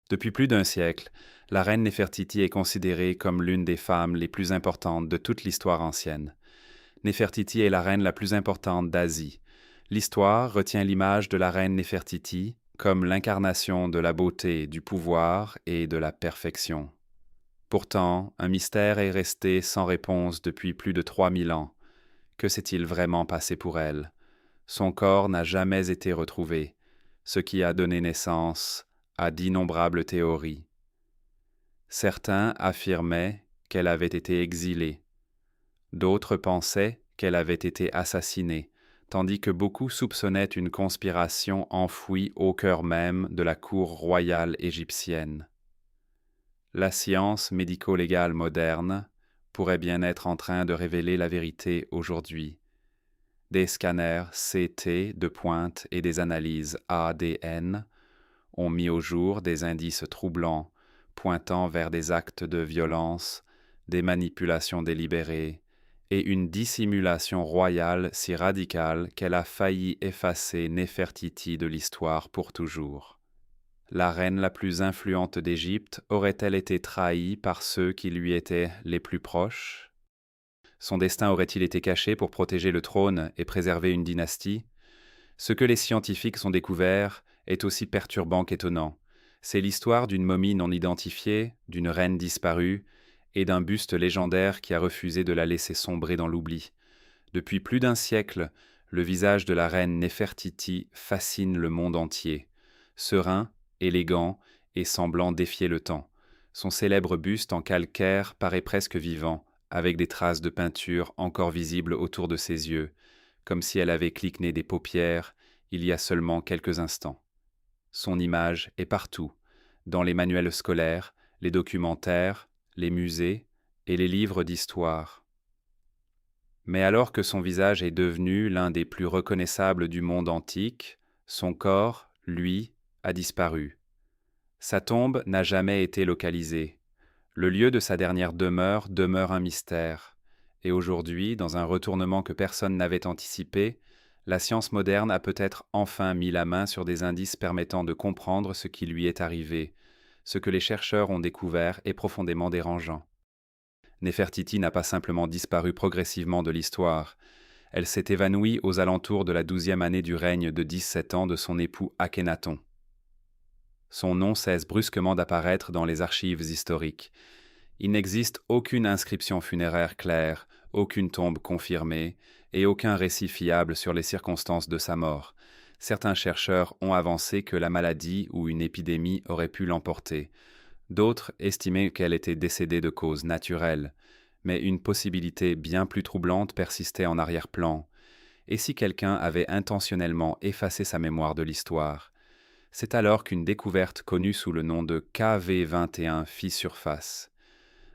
Depuis plus d'un siècle, la reine Néfertiti est considérée comme l'une des femmes les plus importantes de toute l'histoire ancienne. Néfertiti est la reine la plus importante d'Asie. L'histoire retient l'image de la reine Néfertiti comme l'incarnation de la beauté, du pouvoir et de la perfection. Pourtant, un mystère est resté sans réponse depuis plus de 3000 ans. Que s'est-il vraiment passé pour elle? Son corps n'a jamais été retrouvé, ce qui a donné naissance à d'innombrables théories. Certains affirmaient qu'elle avait été exilée, d'autres pensaient qu'elle avait été assassinée, tandis que beaucoup soupçonnaient une conspiration enfouie au cœur même de la cour royale égyptienne. La science médico-légale moderne pourrait bien être en train de révéler la vérité aujourd'hui. Des scanners CT de pointe et des analyses ADN ont mis au jour des indices troublants pointant vers des actes de violence, des manipulations délibérées et une dissimulation royale si radicale qu'elle a failli effacer Néfertiti de l'histoire pour toujours. La reine la plus influente d'Égypte aurait-elle été trahie par ceux qui lui étaient les plus proches? Son destin aurait-il été caché pour protéger le trône et préserver une dynastie? Ce que les scientifiques ont découvert est aussi perturbant qu'étonnant. C'est l'histoire d'une momie non identifiée, d'une reine disparue et d'un buste légendaire qui a refusé de la laisser sombrer dans l'oubli. Depuis plus d'un siècle, le visage de la reine Néfertiti fascine le monde entier. Serein, élégant et semblant défier le temps. Son célèbre buste en calcaire paraît presque vivant, avec des traces de peinture encore visibles autour de ses yeux, comme si elle avait cliquené des paupières il y a seulement quelques instants. Son image est partout, dans les manuels scolaires, les documentaires, les musées et les livres d'histoire. Mais alors que son visage est devenu l'un des plus reconnaissables du monde antique, son corps, lui, a disparu. Sa tombe n'a jamais été localisée. Le lieu de sa dernière demeure demeure un mystère. Et aujourd'hui, dans un retournement que personne n'avait anticipé, la science moderne a peut-être enfin mis la main sur des indices permettant de comprendre ce qui lui est arrivé. Ce que les chercheurs ont découvert est profondément dérangeant. Néfertiti n'a pas simplement disparu progressivement de l'histoire. Elle s'est évanouie aux alentours de la 12e année du règne de 17 ans de son époux Akhénaton. Son nom cesse brusquement d'apparaître dans les archives historiques. Il n'existe aucune inscription funéraire claire, aucune tombe confirmée et aucun récit fiable sur les circonstances de sa mort. Certains chercheurs ont avancé que la maladie ou une épidémie aurait pu l'emporter. D'autres estimaient qu'elle était décédée de cause naturelle. Mais une possibilité bien plus troublante persistait en arrière-plan. Et si quelqu'un avait intentionnellement effacé sa mémoire de l'histoire? C'est alors qu'une découverte connue sous le nom de KV21 fit surface.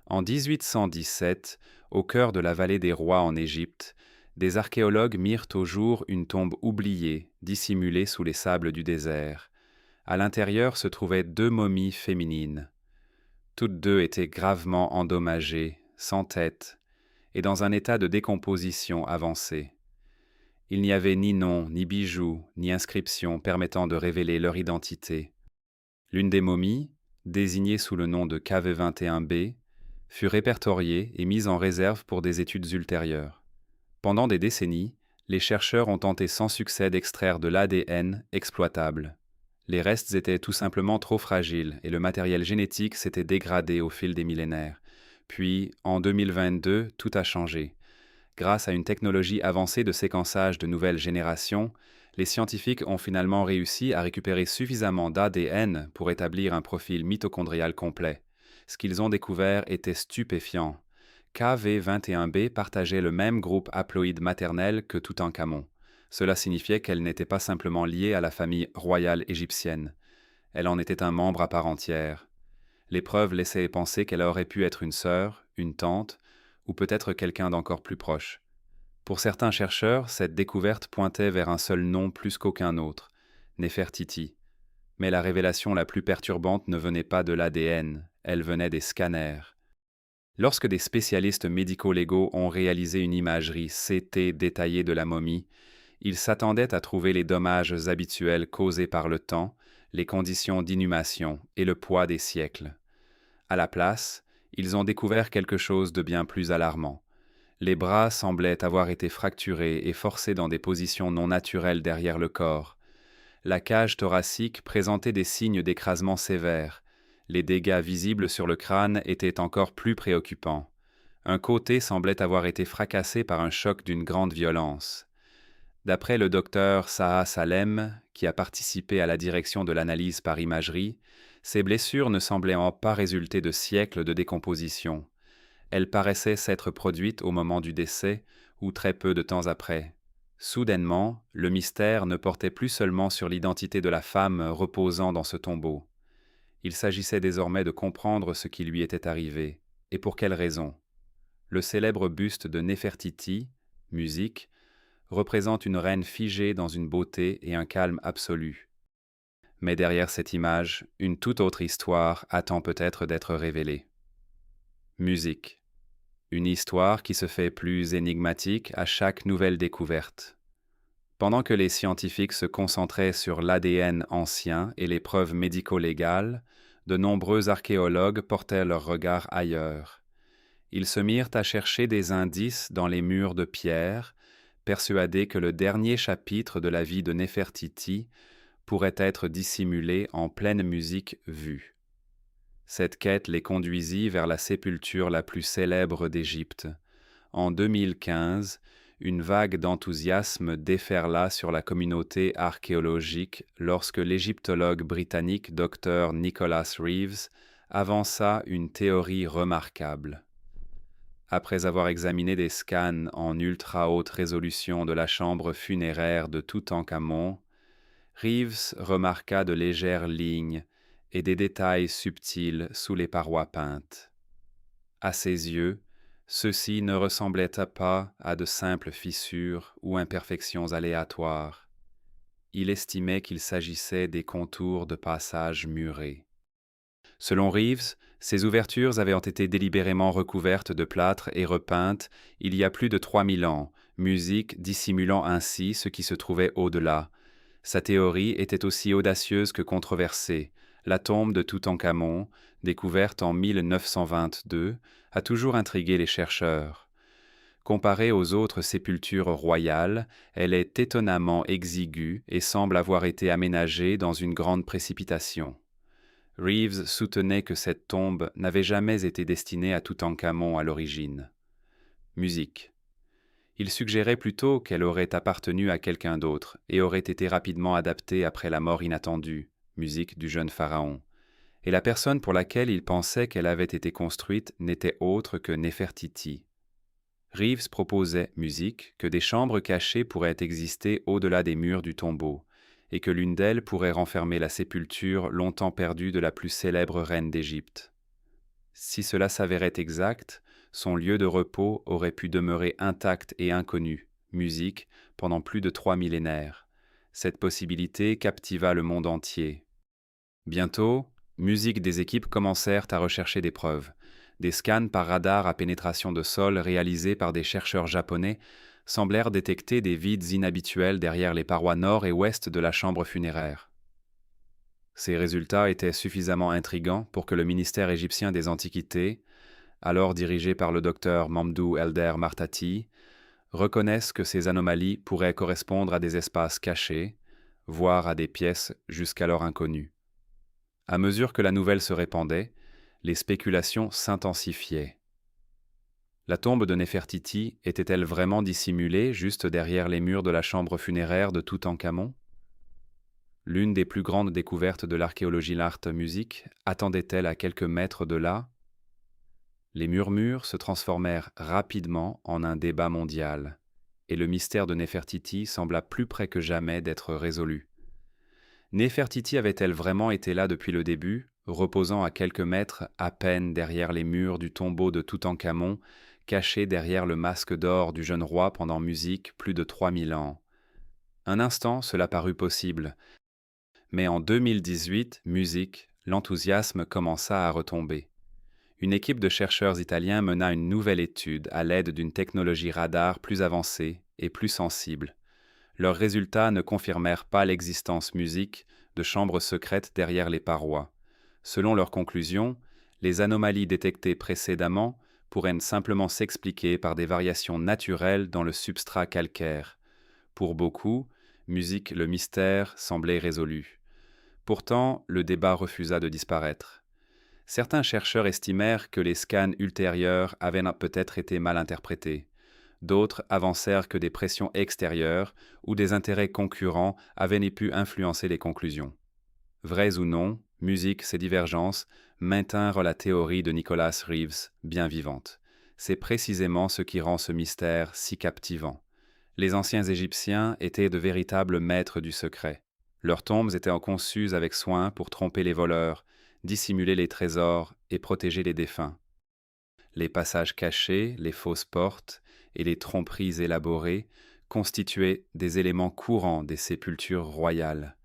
En 1817, au cœur de la vallée des rois en Égypte, des archéologues mirent au jour une tombe oubliée, dissimulée sous les sables du désert. À l'intérieur se trouvaient deux momies féminines. Toutes deux étaient gravement endommagées, sans tête, et dans un état de décomposition avancée. Il n'y avait ni nom, ni bijoux, ni inscription permettant de révéler leur identité. L'une des momies, désignée sous le nom de KV21B, fut répertoriée et mise en réserve pour des études ultérieures. Pendant des décennies, les chercheurs ont tenté sans succès d'extraire de l'ADN exploitable. Les restes étaient tout simplement trop fragiles et le matériel génétique s'était dégradé au fil des millénaires. Puis, en 2022, tout a changé. Grâce à une technologie avancée de séquençage de nouvelle génération, les scientifiques ont finalement réussi à récupérer suffisamment d'ADN pour établir un profil mitochondrial complet. Ce qu'ils ont découvert était stupéfiant. KV21B partageait le même groupe haploïde maternel que Toutankhamon. Cela signifiait qu'elle n'était pas simplement liée à la famille royale égyptienne. Elle en était un membre à part entière. Les preuves laissaient penser qu'elle aurait pu être une sœur, une tante, ou peut-être quelqu'un d'encore plus proche. Pour certains chercheurs, cette découverte pointait vers un seul nom plus qu'aucun autre, Néfertiti. Mais la révélation la plus perturbante ne venait pas de l'ADN, elle venait des scanners. Lorsque des spécialistes médico-légaux ont réalisé une imagerie CT détaillée de la momie, ils s'attendaient à trouver les dommages habituels causés par le temps, les conditions d'inhumation et le poids des siècles. À la place, ils ont découvert quelque chose de bien plus alarmant. Les bras semblaient avoir été fracturés et forcés dans des positions non naturelles derrière le corps. La cage thoracique présentait des signes d'écrasement sévère. Les dégâts visibles sur le crâne étaient encore plus préoccupants. Un côté semblait avoir été fracassé par un choc d'une grande violence. D'après le docteur Saha Salem, qui a participé à la direction de l'analyse par imagerie, ces blessures ne semblaient pas résulter de siècles de décomposition. Elles paraissaient s'être produites au moment du décès ou très peu de temps après. Soudainement, le mystère ne portait plus seulement sur l'identité de la femme reposant dans ce tombeau. Il s'agissait désormais de comprendre ce qui lui était arrivé, et pour quelle raison. Le célèbre buste de Néfertiti, musique, représente une reine figée dans une beauté et un calme absolu. Mais derrière cette image, une toute autre histoire attend peut-être d'être révélée. Musique. Une histoire qui se fait plus énigmatique à chaque nouvelle découverte. Pendant que les scientifiques se concentraient sur l'ADN ancien et les preuves médico-légales, de nombreux archéologues portaient leur regard ailleurs. Ils se mirent à chercher des indices dans les murs de pierre, persuadés que le dernier chapitre de la vie de Néfertiti pourrait être dissimulé en pleine musique vue. Cette quête les conduisit vers la sépulture la plus célèbre d'Égypte. En 2015, une vague d'enthousiasme déferla sur la communauté archéologique lorsque l'égyptologue britannique Dr. Nicholas Reeves avança une théorie remarquable. Après avoir examiné des scans en ultra-haute résolution de la chambre funéraire de Toutankhamon, Reeves remarqua de légères lignes et des détails subtils sous les parois peintes. À ses yeux, ceux-ci ne ressemblaient pas à de simples fissures ou imperfections aléatoires. Il estimait qu'il s'agissait des contours de passages murés. Selon Reeves, ces ouvertures avaient été délibérément recouvertes de plâtre et repeintes il y a plus de 3000 ans, musique dissimulant ainsi ce qui se trouvait au-delà. Sa théorie était aussi audacieuse que controversée. La tombe de Toutankhamon, découverte en 1922, a toujours intrigué les chercheurs. Comparée aux autres sépultures royales, elle est étonnamment exiguë et semble avoir été aménagée dans une grande précipitation. Reeves soutenait que cette tombe n'avait jamais été destinée à Toutankhamon à l'origine. Musique. Il suggérait plutôt qu'elle aurait appartenu à quelqu'un d'autre et aurait été rapidement adaptée après la mort inattendue, musique du jeune pharaon. Et la personne pour laquelle il pensait qu'elle avait été construite n'était autre que Néfertiti. Reeves proposait, musique, que des chambres cachées pourraient exister au-delà des murs du tombeau, et que l'une d'elles pourrait renfermer la sépulture longtemps perdue de la plus célèbre reine d'Égypte. Si cela s'avérait exact, son lieu de repos aurait pu demeurer intact et inconnu, musique, pendant plus de 3 millénaires. Cette possibilité captiva le monde entier. Bientôt, musique des équipes commencèrent à rechercher des preuves. Des scans par radar à pénétration de sol réalisés par des chercheurs japonais semblèrent détecter des vides inhabituels derrière les parois nord et ouest de la chambre funéraire. Ces résultats étaient suffisamment intrigants pour que le ministère égyptien des Antiquités, alors dirigé par le docteur Mamdou Elder Martati, reconnaisse que ces anomalies pourraient correspondre à des espaces cachés, voire à des pièces jusqu'alors inconnues. À mesure que la nouvelle se répandait, les spéculations s'intensifiaient. La tombe de Néfertiti était-elle vraiment dissimulée juste derrière les murs de la chambre funéraire de Toutankhamon? L'une des plus grandes découvertes de l'archéologie l'art musique attendait-elle à quelques mètres de là? Les murmures se transformèrent rapidement en un débat mondial, et le mystère de Néfertiti sembla plus près que jamais d'être résolu. Néfertiti avait-elle vraiment été là depuis le début, reposant à quelques mètres à peine derrière les murs du tombeau de Toutankhamon, caché derrière le masque d'or du jeune roi pendant musique plus de 3000 ans? Un instant, cela parut possible. Mais en 2018, musique, l'enthousiasme commença à retomber. Une équipe de chercheurs italiens mena une nouvelle étude à l'aide d'une technologie radar plus avancée et plus sensible. Leurs résultats ne confirmèrent pas l'existence musique, de chambres secrètes derrière les parois. Selon leurs conclusions, les anomalies détectées précédemment pourraient simplement s'expliquer par des variations naturelles dans le substrat calcaire. Pour beaucoup, musique le mystère semblait résolu. Pourtant, le débat refusa de disparaître. Certains chercheurs estimèrent que les scans ultérieurs avaient peut-être été mal interprétés. D'autres avancèrent que des pressions extérieures ou des intérêts concurrents avaient pu influencer les conclusions. Vraies ou non, musique, ces divergences maintinrent la théorie de Nicholas Reeves bien vivante. C'est précisément ce qui rend ce mystère si captivant. Les anciens Égyptiens étaient de véritables maîtres du secret. Leurs tombes étaient conçues avec soin pour tromper les voleurs, dissimuler les trésors et protéger les défunts. Les passages cachés, les fausses portes et les tromperies élaborées constituaient des éléments courants des sépultures royales.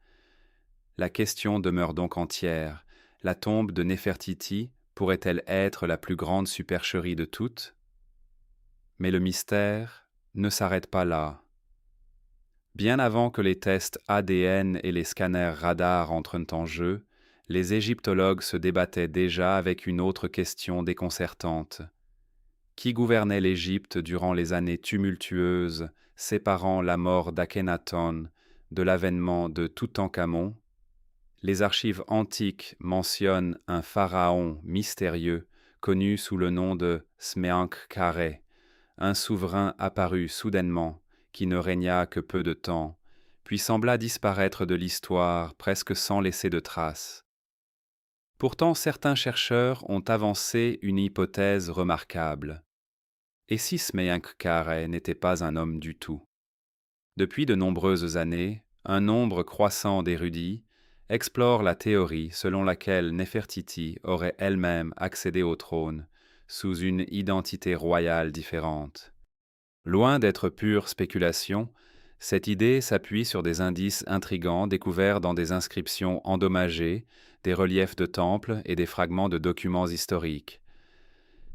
La question demeure donc entière. La tombe de Néfertiti pourrait-elle être la plus grande supercherie de toutes? Mais le mystère ne s'arrête pas là. Bien avant que les tests ADN et les scanners radar entrent en jeu, les égyptologues se débattaient déjà avec une autre question déconcertante. Qui gouvernait l'Égypte durant les années tumultueuses séparant la mort d'Akhenaton de l'avènement de Toutankhamon? Les archives antiques mentionnent un pharaon mystérieux connu sous le nom de Sméankare, un souverain apparu soudainement qui ne régna que peu de temps, puis sembla disparaître de l'histoire presque sans laisser de traces. Pourtant, certains chercheurs ont avancé une hypothèse remarquable. Et si Sméankare n'était pas un homme du tout? Depuis de nombreuses années, un nombre croissant d'érudits explore la théorie selon laquelle Néfertiti aurait elle-même accédé au trône sous une identité royale différente. Loin d'être pure spéculation, cette idée s'appuie sur des indices intrigants découverts dans des inscriptions endommagées, des reliefs de temples et des fragments de documents historiques.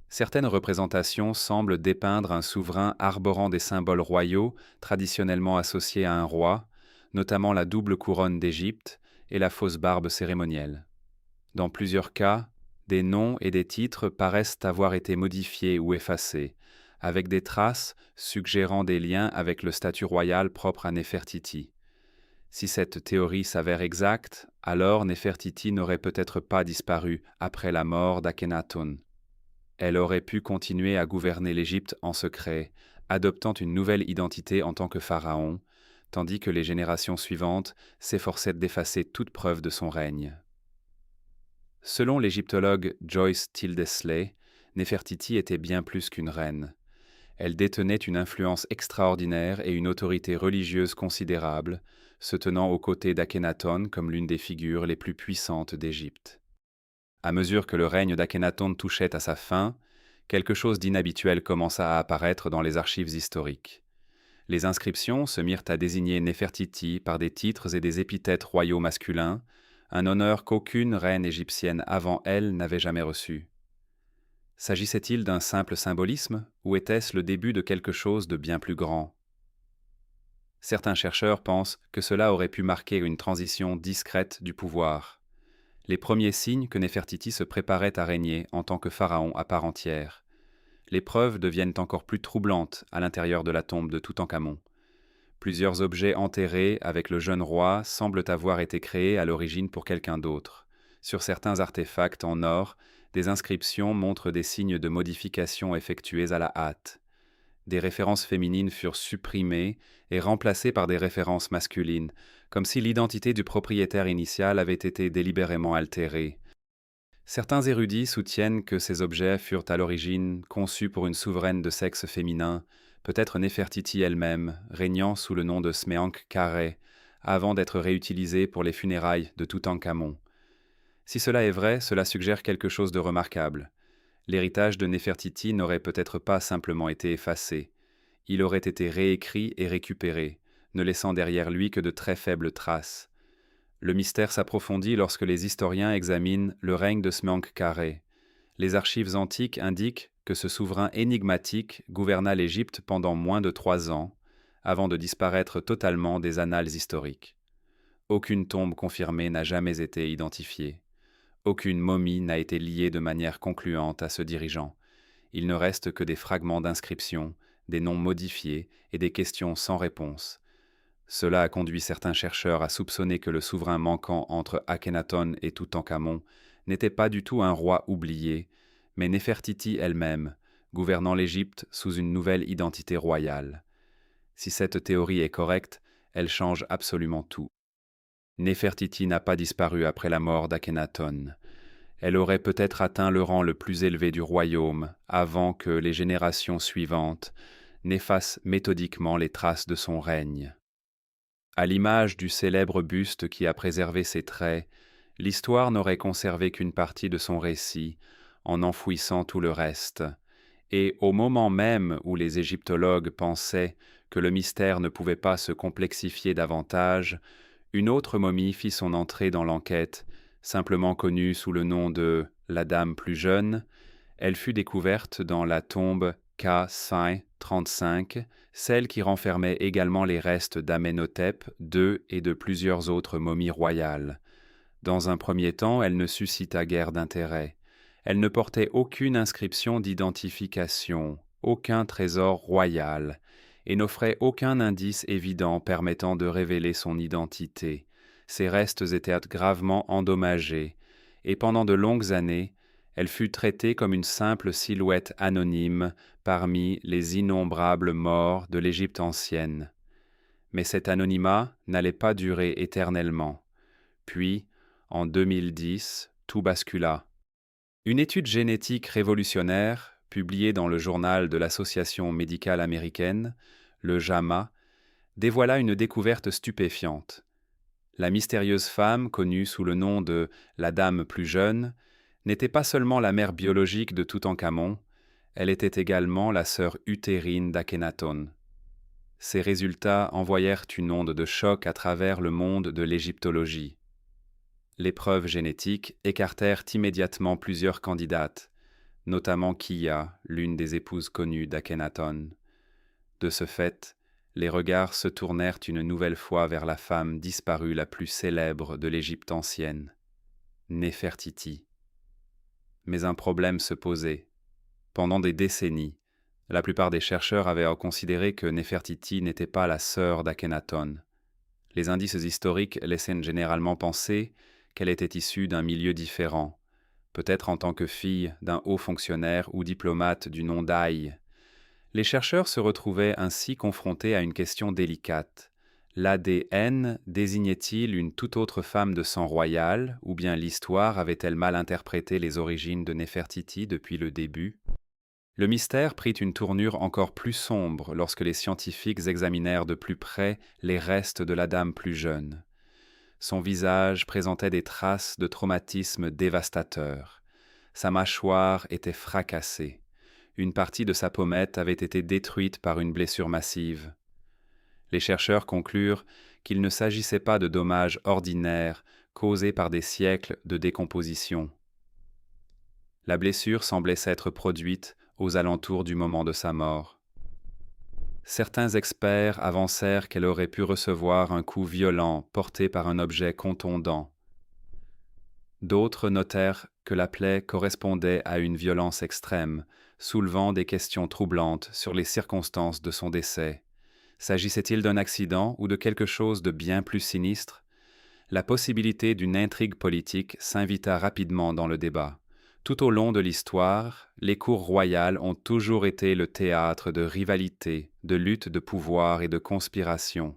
Certaines représentations semblent dépeindre un souverain arborant des symboles royaux traditionnellement associés à un roi, notamment la double couronne d'Égypte et la fausse barbe cérémonielle. Dans plusieurs cas, des noms et des titres paraissent avoir été modifiés ou effacés, avec des traces suggérant des liens avec le statut royal propre à Néfertiti. Si cette théorie s'avère exacte, alors Néfertiti n'aurait peut-être pas disparu après la mort d'Akhenaton. Elle aurait pu continuer à gouverner l'Égypte en secret, adoptant une nouvelle identité en tant que pharaon, tandis que les générations suivantes s'efforçaient d'effacer toute preuve de son règne. Selon l'égyptologue Joyce Tildesley, Néfertiti était bien plus qu'une reine. Elle détenait une influence extraordinaire et une autorité religieuse considérable, se tenant aux côtés d'Akhenaton comme l'une des figures les plus puissantes d'Égypte. À mesure que le règne d'Akhenaton touchait à sa fin, quelque chose d'inhabituel commença à apparaître dans les archives historiques. Les inscriptions se mirent à désigner Néfertiti par des titres et des épithètes royaux masculins, un honneur qu'aucune reine égyptienne avant elle n'avait jamais reçu. S'agissait-il d'un simple symbolisme, ou était-ce le début de quelque chose de bien plus grand? Certains chercheurs pensent que cela aurait pu marquer une transition discrète du pouvoir. Les premiers signes que Néfertiti se préparait à régner en tant que pharaon à part entière. Les preuves deviennent encore plus troublantes à l'intérieur de la tombe de Toutankhamon. Plusieurs objets enterrés avec le jeune roi semblent avoir été créés à l'origine pour quelqu'un d'autre. Sur certains artefacts en or, des inscriptions montrent des signes de modification effectués à la hâte. Des références féminines furent supprimées et remplacées par des références masculines, comme si l'identité du propriétaire initial avait été délibérément altérée. Certains érudits soutiennent que ces objets furent à l'origine conçus pour une souveraine de sexe féminin, peut-être Néfertiti elle-même, régnant sous le nom de Sméankare, avant d'être réutilisés pour les funérailles de Toutankhamon. Si cela est vrai, cela suggère quelque chose de remarquable. L'héritage de Néfertiti n'aurait peut-être pas simplement été effacé. Il aurait été réécrit et récupéré, ne laissant derrière lui que de très faibles traces. Le mystère s'approfondit lorsque les historiens examinent le règne de Sméankare. Les archives antiques indiquent que ce souverain énigmatique gouverna l'Égypte pendant moins de 3 ans, avant de disparaître totalement des annales historiques. Aucune tombe confirmée n'a jamais été identifiée. Aucune momie n'a été liée de manière concluante à ce dirigeant. Il ne reste que des fragments d'inscriptions, des noms modifiés et des questions sans réponse. Cela a conduit certains chercheurs à soupçonner que le souverain manquant entre Akhenaton et Toutankhamon n'était pas du tout un roi oublié, mais Néfertiti elle-même, gouvernant l'Égypte sous une nouvelle identité royale. Si cette théorie est correcte, elle change absolument tout. Néfertiti n'a pas disparu après la mort d'Akhenaton. Elle aurait peut-être atteint le rang le plus élevé du royaume avant que les générations suivantes n'effacent méthodiquement les traces de son règne. À l'image du célèbre buste qui a préservé ses traits, l'histoire n'aurait conservé qu'une partie de son récit, en enfouissant tout le reste. Et au moment même où les égyptologues pensaient que le mystère ne pouvait pas se complexifier davantage, une autre momie fit son entrée dans l'enquête, simplement connue sous le nom de la Dame plus jeune. Elle fut découverte dans la tombe K535, celle qui renfermait également les restes d'Amenhotep II et de plusieurs autres momies royales. Dans un premier temps, elle ne suscita guère d'intérêt. Elle ne portait aucune inscription d'identification, aucun trésor royal, et n'offrait aucun indice évident permettant de révéler son identité. Ses restes étaient gravement endommagés, et pendant de longues années, elle fut traitée comme une simple silhouette anonyme parmi les innombrables morts de l'Égypte ancienne. Mais cet anonymat n'allait pas durer éternellement. Puis, en 2010, tout bascula. Une étude génétique révolutionnaire, publiée dans le journal de l'Association médicale américaine, le JAMA, dévoila une découverte stupéfiante. La mystérieuse femme, connue sous le nom de la Dame plus jeune, n'était pas seulement la mère biologique de Toutankhamon, elle était également la sœur utérine d'Akhenaton. Ces résultats envoyèrent une onde de choc à travers le monde de l'égyptologie. Les preuves génétiques écartèrent immédiatement plusieurs candidates, notamment Kiya, l'une des épouses connues d'Akhenaton. De ce fait, les regards se tournèrent une nouvelle fois vers la femme disparue la plus célèbre de l'Égypte ancienne, Néfertiti. Mais un problème se posait. Pendant des décennies, la plupart des chercheurs avaient considéré que Néfertiti n'était pas la sœur d'Akhenaton. Les indices historiques laissaient généralement penser qu'elle était issue d'un milieu différent, peut-être en tant que fille d'un haut fonctionnaire ou diplomate du nom d'Aï. Les chercheurs se retrouvaient ainsi confrontés à une question délicate. L'ADN désignait-il une toute autre femme de sang royal, ou bien l'histoire avait-elle mal interprété les origines de Néfertiti depuis le début? Le mystère prit une tournure encore plus sombre lorsque les scientifiques examinèrent de plus près les restes de la dame plus jeune. Son visage présentait des traces de traumatismes dévastateurs. Sa mâchoire était fracassée. Une partie de sa pommette avait été détruite par une blessure massive. Les chercheurs conclurent qu'il ne s'agissait pas de dommages ordinaires causés par des siècles de décomposition. La blessure semblait s'être produite aux alentours du moment de sa mort. Certains experts avancèrent qu'elle aurait pu recevoir un coup violent porté par un objet contondant. D'autres notèrent que la plaie correspondait à une violence extrême, soulevant des questions troublantes sur les circonstances de son décès. S'agissait-il d'un accident ou de quelque chose de bien plus sinistre? La possibilité d'une intrigue politique s'invita rapidement dans le débat. Tout au long de l'histoire, les cours royales ont toujours été le théâtre de rivalités, de luttes de pouvoir et de conspirations.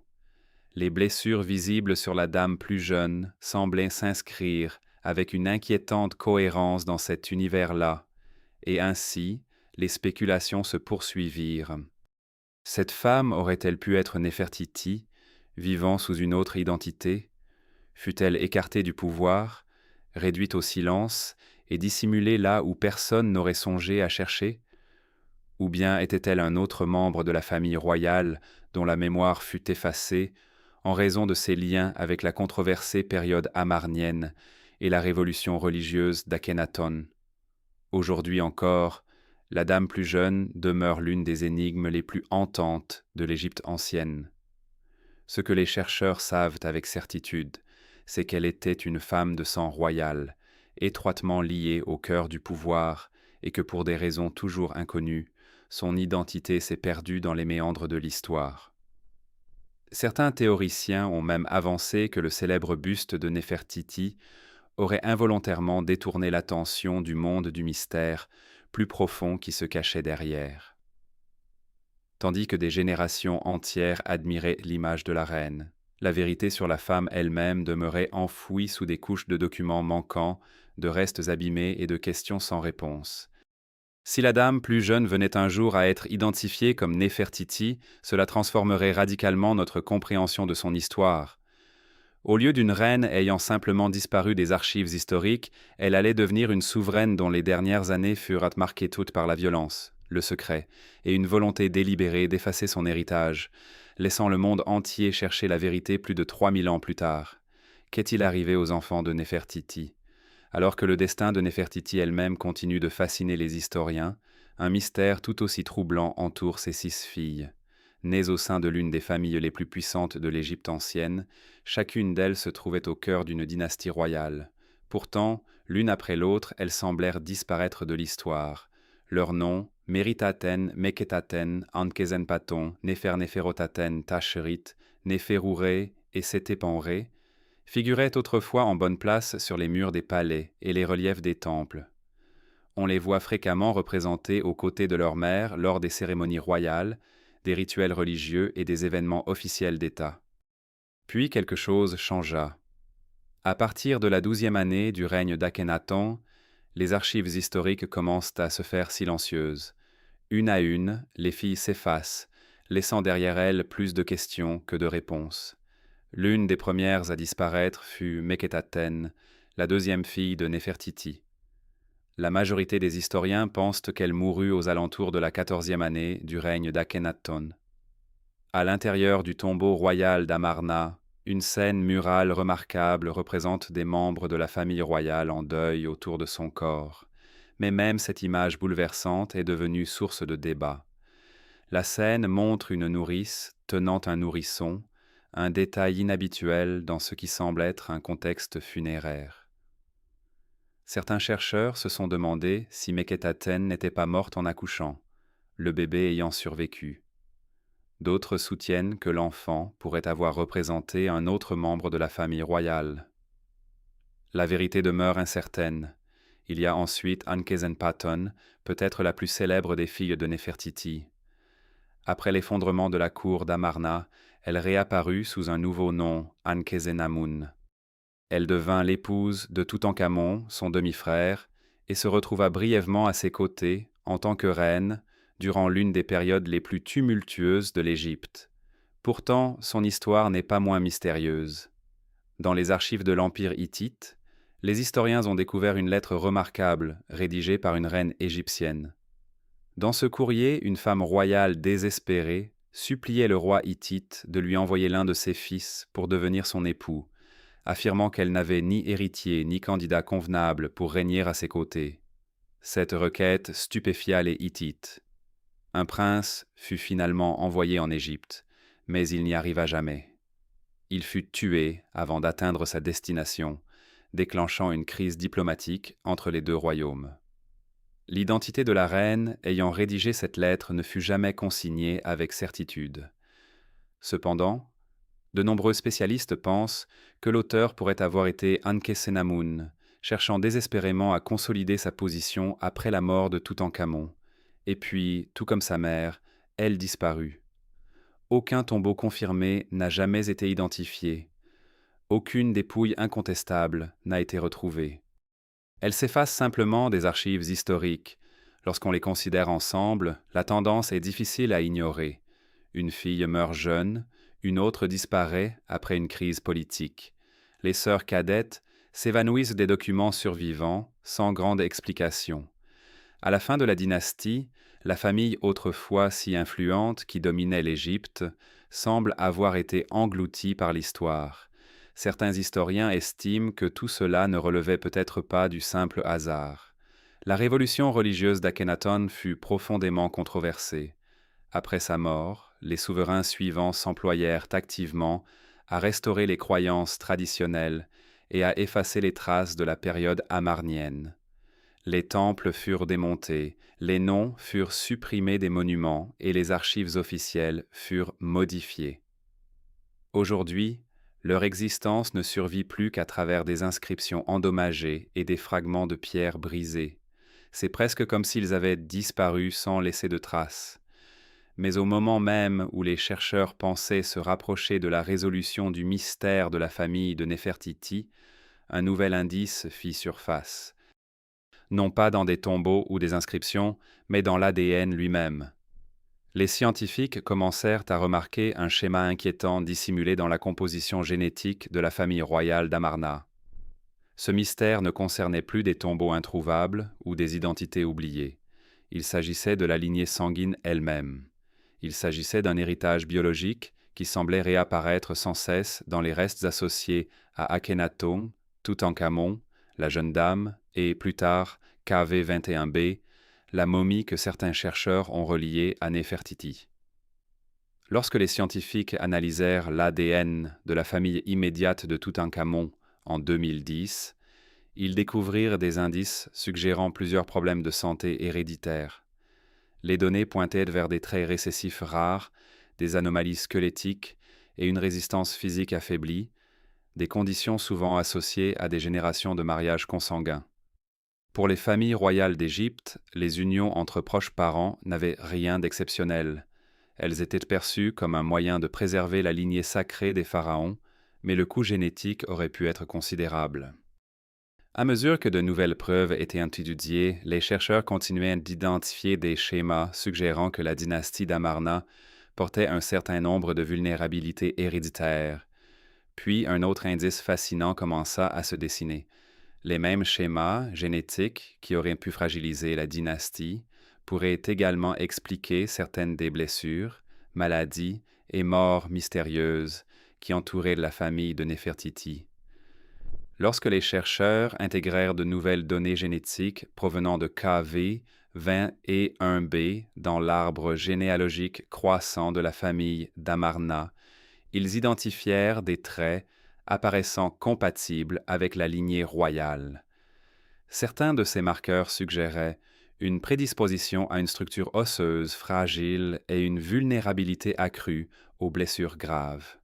Les blessures visibles sur la dame plus jeune semblaient s'inscrire avec une inquiétante cohérence dans cet univers-là, et ainsi les spéculations se poursuivirent. Cette femme aurait-elle pu être Néfertiti, vivant sous une autre identité? Fut-elle écartée du pouvoir, réduite au silence et dissimulée là où personne n'aurait songé à chercher? Ou bien était-elle un autre membre de la famille royale dont la mémoire fut effacée en raison de ses liens avec la controversée période amarnienne et la révolution religieuse d'Akhenaton? Aujourd'hui encore, la dame plus jeune demeure l'une des énigmes les plus hantantes de l'Égypte ancienne. Ce que les chercheurs savent avec certitude, c'est qu'elle était une femme de sang royal, étroitement liée au cœur du pouvoir, et que pour des raisons toujours inconnues, son identité s'est perdue dans les méandres de l'histoire. Certains théoriciens ont même avancé que le célèbre buste de Néfertiti aurait involontairement détourné l'attention du monde du mystère plus profond qui se cachait derrière. Tandis que des générations entières admiraient l'image de la reine, la vérité sur la femme elle-même demeurait enfouie sous des couches de documents manquants, de restes abîmés et de questions sans réponse. Si la dame plus jeune venait un jour à être identifiée comme Néfertiti, cela transformerait radicalement notre compréhension de son histoire. Au lieu d'une reine ayant simplement disparu des archives historiques, elle allait devenir une souveraine dont les dernières années furent marquées toutes par la violence, le secret, et une volonté délibérée d'effacer son héritage, laissant le monde entier chercher la vérité plus de 3000 ans plus tard. Qu'est-il arrivé aux enfants de Néfertiti? Alors que le destin de Néfertiti elle-même continue de fasciner les historiens, un mystère tout aussi troublant entoure ses 6 filles. Nées au sein de l'une des familles les plus puissantes de l'Égypte ancienne, chacune d'elles se trouvait au cœur d'une dynastie royale. Pourtant, l'une après l'autre, elles semblèrent disparaître de l'histoire. Leurs noms, Méritaten, Meketaten, Ankhesenpaton, Néfernéferotaten, Tacherit, Néferouré et Sétépenré, figuraient autrefois en bonne place sur les murs des palais et les reliefs des temples. On les voit fréquemment représentés aux côtés de leur mère lors des cérémonies royales, des rituels religieux et des événements officiels d'État. Puis quelque chose changea. À partir de la 12e année du règne d'Akhenaton, les archives historiques commencent à se faire silencieuses. Une à une, les filles s'effacent, laissant derrière elles plus de questions que de réponses. L'une des premières à disparaître fut Meketaten, la deuxième fille de Néfertiti. La majorité des historiens pensent qu'elle mourut aux alentours de la 14e année du règne d'Akhenaton. À l'intérieur du tombeau royal d'Amarna, une scène murale remarquable représente des membres de la famille royale en deuil autour de son corps. Mais même cette image bouleversante est devenue source de débat. La scène montre une nourrice tenant un nourrisson, un détail inhabituel dans ce qui semble être un contexte funéraire. Certains chercheurs se sont demandé si Meketaten n'était pas morte en accouchant, le bébé ayant survécu. D'autres soutiennent que l'enfant pourrait avoir représenté un autre membre de la famille royale. La vérité demeure incertaine. Il y a ensuite Ankhesenpaton, peut-être la plus célèbre des filles de Néfertiti. Après l'effondrement de la cour d'Amarna, elle réapparut sous un nouveau nom, Ankhesenamun. Elle devint l'épouse de Toutankhamon, son demi-frère, et se retrouva brièvement à ses côtés, en tant que reine, durant l'une des périodes les plus tumultueuses de l'Égypte. Pourtant, son histoire n'est pas moins mystérieuse. Dans les archives de l'Empire hittite, les historiens ont découvert une lettre remarquable, rédigée par une reine égyptienne. Dans ce courrier, une femme royale désespérée suppliait le roi hittite de lui envoyer l'un de ses fils pour devenir son époux, affirmant qu'elle n'avait ni héritier ni candidat convenable pour régner à ses côtés. Cette requête stupéfia les Hittites. Un prince fut finalement envoyé en Égypte, mais il n'y arriva jamais. Il fut tué avant d'atteindre sa destination, déclenchant une crise diplomatique entre les deux royaumes. L'identité de la reine ayant rédigé cette lettre ne fut jamais consignée avec certitude. Cependant, de nombreux spécialistes pensent que l'auteur pourrait avoir été Ankhesenamun, cherchant désespérément à consolider sa position après la mort de Toutankhamon. Et puis, tout comme sa mère, elle disparut. Aucun tombeau confirmé n'a jamais été identifié. Aucune dépouille incontestable n'a été retrouvée. Elles s'effacent simplement des archives historiques. Lorsqu'on les considère ensemble, la tendance est difficile à ignorer. Une fille meurt jeune, une autre disparaît après une crise politique. Les sœurs cadettes s'évanouissent des documents survivants, sans grande explication. À la fin de la dynastie, la famille autrefois si influente qui dominait l'Égypte semble avoir été engloutie par l'histoire. Certains historiens estiment que tout cela ne relevait peut-être pas du simple hasard. La révolution religieuse d'Akhenaton fut profondément controversée. Après sa mort, les souverains suivants s'employèrent activement à restaurer les croyances traditionnelles et à effacer les traces de la période amarnienne. Les temples furent démontés, les noms furent supprimés des monuments et les archives officielles furent modifiées. Aujourd'hui, leur existence ne survit plus qu'à travers des inscriptions endommagées et des fragments de pierre brisés. C'est presque comme s'ils avaient disparu sans laisser de traces. Mais au moment même où les chercheurs pensaient se rapprocher de la résolution du mystère de la famille de Néfertiti, un nouvel indice fit surface. Non pas dans des tombeaux ou des inscriptions, mais dans l'ADN lui-même. Les scientifiques commencèrent à remarquer un schéma inquiétant dissimulé dans la composition génétique de la famille royale d'Amarna. Ce mystère ne concernait plus des tombeaux introuvables ou des identités oubliées. Il s'agissait de la lignée sanguine elle-même. Il s'agissait d'un héritage biologique qui semblait réapparaître sans cesse dans les restes associés à Akhenaton, Toutankhamon, la jeune dame, et plus tard KV-21b, la momie que certains chercheurs ont reliée à Néfertiti. Lorsque les scientifiques analysèrent l'ADN de la famille immédiate de Toutankhamon en 2010, ils découvrirent des indices suggérant plusieurs problèmes de santé héréditaires. Les données pointaient vers des traits récessifs rares, des anomalies squelettiques et une résistance physique affaiblie, des conditions souvent associées à des générations de mariages consanguins. Pour les familles royales d'Égypte, les unions entre proches parents n'avaient rien d'exceptionnel. Elles étaient perçues comme un moyen de préserver la lignée sacrée des pharaons, mais le coût génétique aurait pu être considérable. À mesure que de nouvelles preuves étaient étudiées, les chercheurs continuaient d'identifier des schémas suggérant que la dynastie d'Amarna portait un certain nombre de vulnérabilités héréditaires. Puis un autre indice fascinant commença à se dessiner. Les mêmes schémas génétiques qui auraient pu fragiliser la dynastie pourraient également expliquer certaines des blessures, maladies et morts mystérieuses qui entouraient la famille de Néfertiti. Lorsque les chercheurs intégrèrent de nouvelles données génétiques provenant de KV-21b dans l'arbre généalogique croissant de la famille d'Amarna, ils identifièrent des traits apparaissant compatibles avec la lignée royale. Certains de ces marqueurs suggéraient une prédisposition à une structure osseuse fragile et une vulnérabilité accrue aux blessures graves.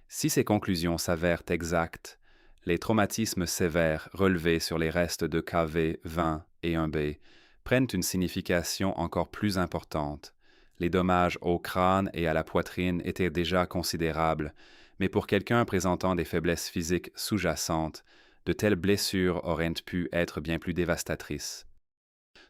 Si ces conclusions s'avèrent exactes, les traumatismes sévères relevés sur les restes de KV-20 et 1b prennent une signification encore plus importante. Les dommages au crâne et à la poitrine étaient déjà considérables, mais pour quelqu'un présentant des faiblesses physiques sous-jacentes, de telles blessures auraient pu être bien plus dévastatrices.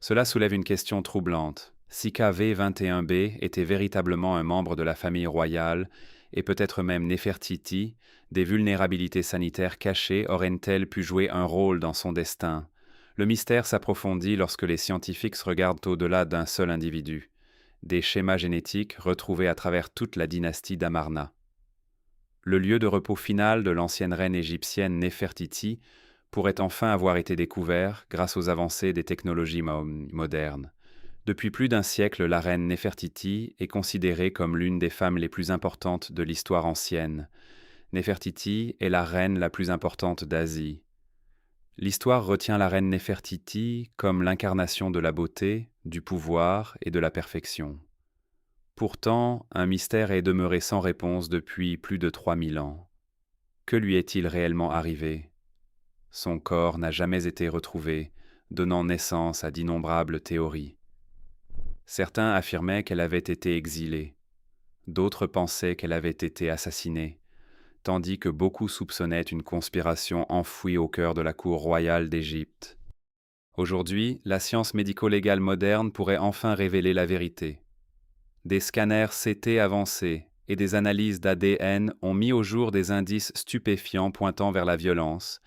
Cela soulève une question troublante. Si KV-21b était véritablement un membre de la famille royale, et peut-être même Néfertiti, des vulnérabilités sanitaires cachées auraient-elles pu jouer un rôle dans son destin? Le mystère s'approfondit lorsque les scientifiques se regardent au-delà d'un seul individu. Des schémas génétiques retrouvés à travers toute la dynastie d'Amarna. Le lieu de repos final de l'ancienne reine égyptienne Néfertiti pourrait enfin avoir été découvert grâce aux avancées des technologies modernes. Depuis plus d'un siècle, la reine Néfertiti est considérée comme l'une des femmes les plus importantes de l'histoire ancienne. Néfertiti est la reine la plus importante d'Asie. L'histoire retient la reine Néfertiti comme l'incarnation de la beauté, du pouvoir et de la perfection. Pourtant, un mystère est demeuré sans réponse depuis plus de 3000 ans. Que lui est-il réellement arrivé? Son corps n'a jamais été retrouvé, donnant naissance à d'innombrables théories. Certains affirmaient qu'elle avait été exilée. D'autres pensaient qu'elle avait été assassinée, tandis que beaucoup soupçonnaient une conspiration enfouie au cœur de la cour royale d'Égypte. Aujourd'hui, la science médico-légale moderne pourrait enfin révéler la vérité. Des scanners CT avancés et des analyses d'ADN ont mis au jour des indices stupéfiants pointant vers la violence,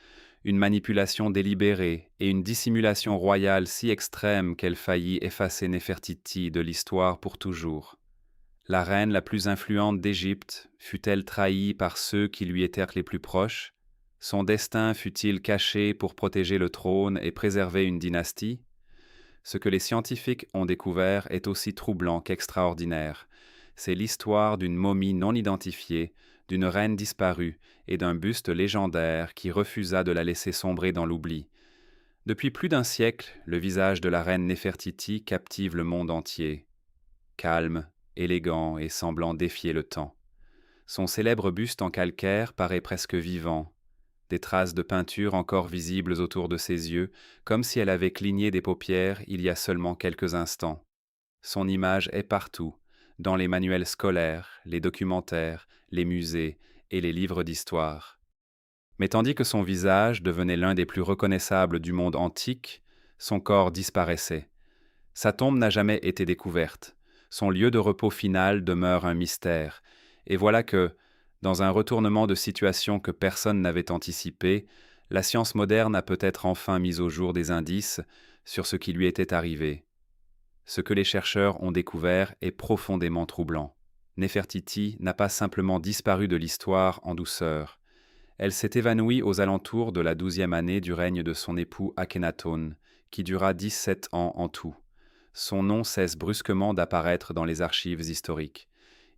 une manipulation délibérée et une dissimulation royale si extrême qu'elle faillit effacer Néfertiti de l'histoire pour toujours. La reine la plus influente d'Égypte fut-elle trahie par ceux qui lui étaient les plus proches? Son destin fut-il caché pour protéger le trône et préserver une dynastie? Ce que les scientifiques ont découvert est aussi troublant qu'extraordinaire. C'est l'histoire d'une momie non identifiée, d'une reine disparue et d'un buste légendaire qui refusa de la laisser sombrer dans l'oubli. Depuis plus d'un siècle, le visage de la reine Néfertiti captive le monde entier. Calme, élégant et semblant défier le temps. Son célèbre buste en calcaire paraît presque vivant. Des traces de peinture encore visibles autour de ses yeux, comme si elle avait cligné des paupières il y a seulement quelques instants. Son image est partout, dans les manuels scolaires, les documentaires, les musées et les livres d'histoire. Mais tandis que son visage devenait l'un des plus reconnaissables du monde antique, son corps disparaissait. Sa tombe n'a jamais été découverte. Son lieu de repos final demeure un mystère. Et voilà que, dans un retournement de situation que personne n'avait anticipé, la science moderne a peut-être enfin mis au jour des indices sur ce qui lui était arrivé. Ce que les chercheurs ont découvert est profondément troublant. Néfertiti n'a pas simplement disparu de l'histoire en douceur. Elle s'est évanouie aux alentours de la 12e année du règne de son époux Akhenaton, qui dura 17 ans en tout. Son nom cesse brusquement d'apparaître dans les archives historiques.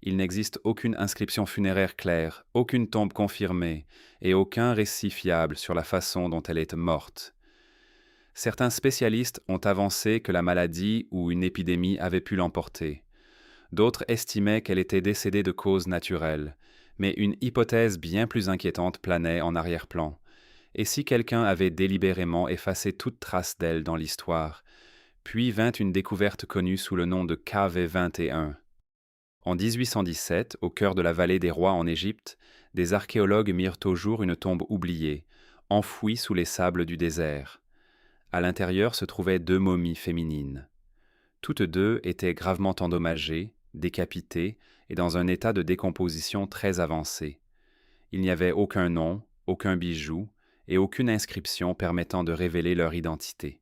Il n'existe aucune inscription funéraire claire, aucune tombe confirmée et aucun récit fiable sur la façon dont elle est morte. Certains spécialistes ont avancé que la maladie ou une épidémie avait pu l'emporter. D'autres estimaient qu'elle était décédée de causes naturelles, mais une hypothèse bien plus inquiétante planait en arrière-plan. Et si quelqu'un avait délibérément effacé toute trace d'elle dans l'histoire? Puis vint une découverte connue sous le nom de KV-21. En 1817, au cœur de la vallée des rois en Égypte, des archéologues mirent au jour une tombe oubliée, enfouie sous les sables du désert. À l'intérieur se trouvaient 2 momies féminines. Toutes deux étaient gravement endommagées, décapitées et dans un état de décomposition très avancé. Il n'y avait aucun nom, aucun bijou et aucune inscription permettant de révéler leur identité.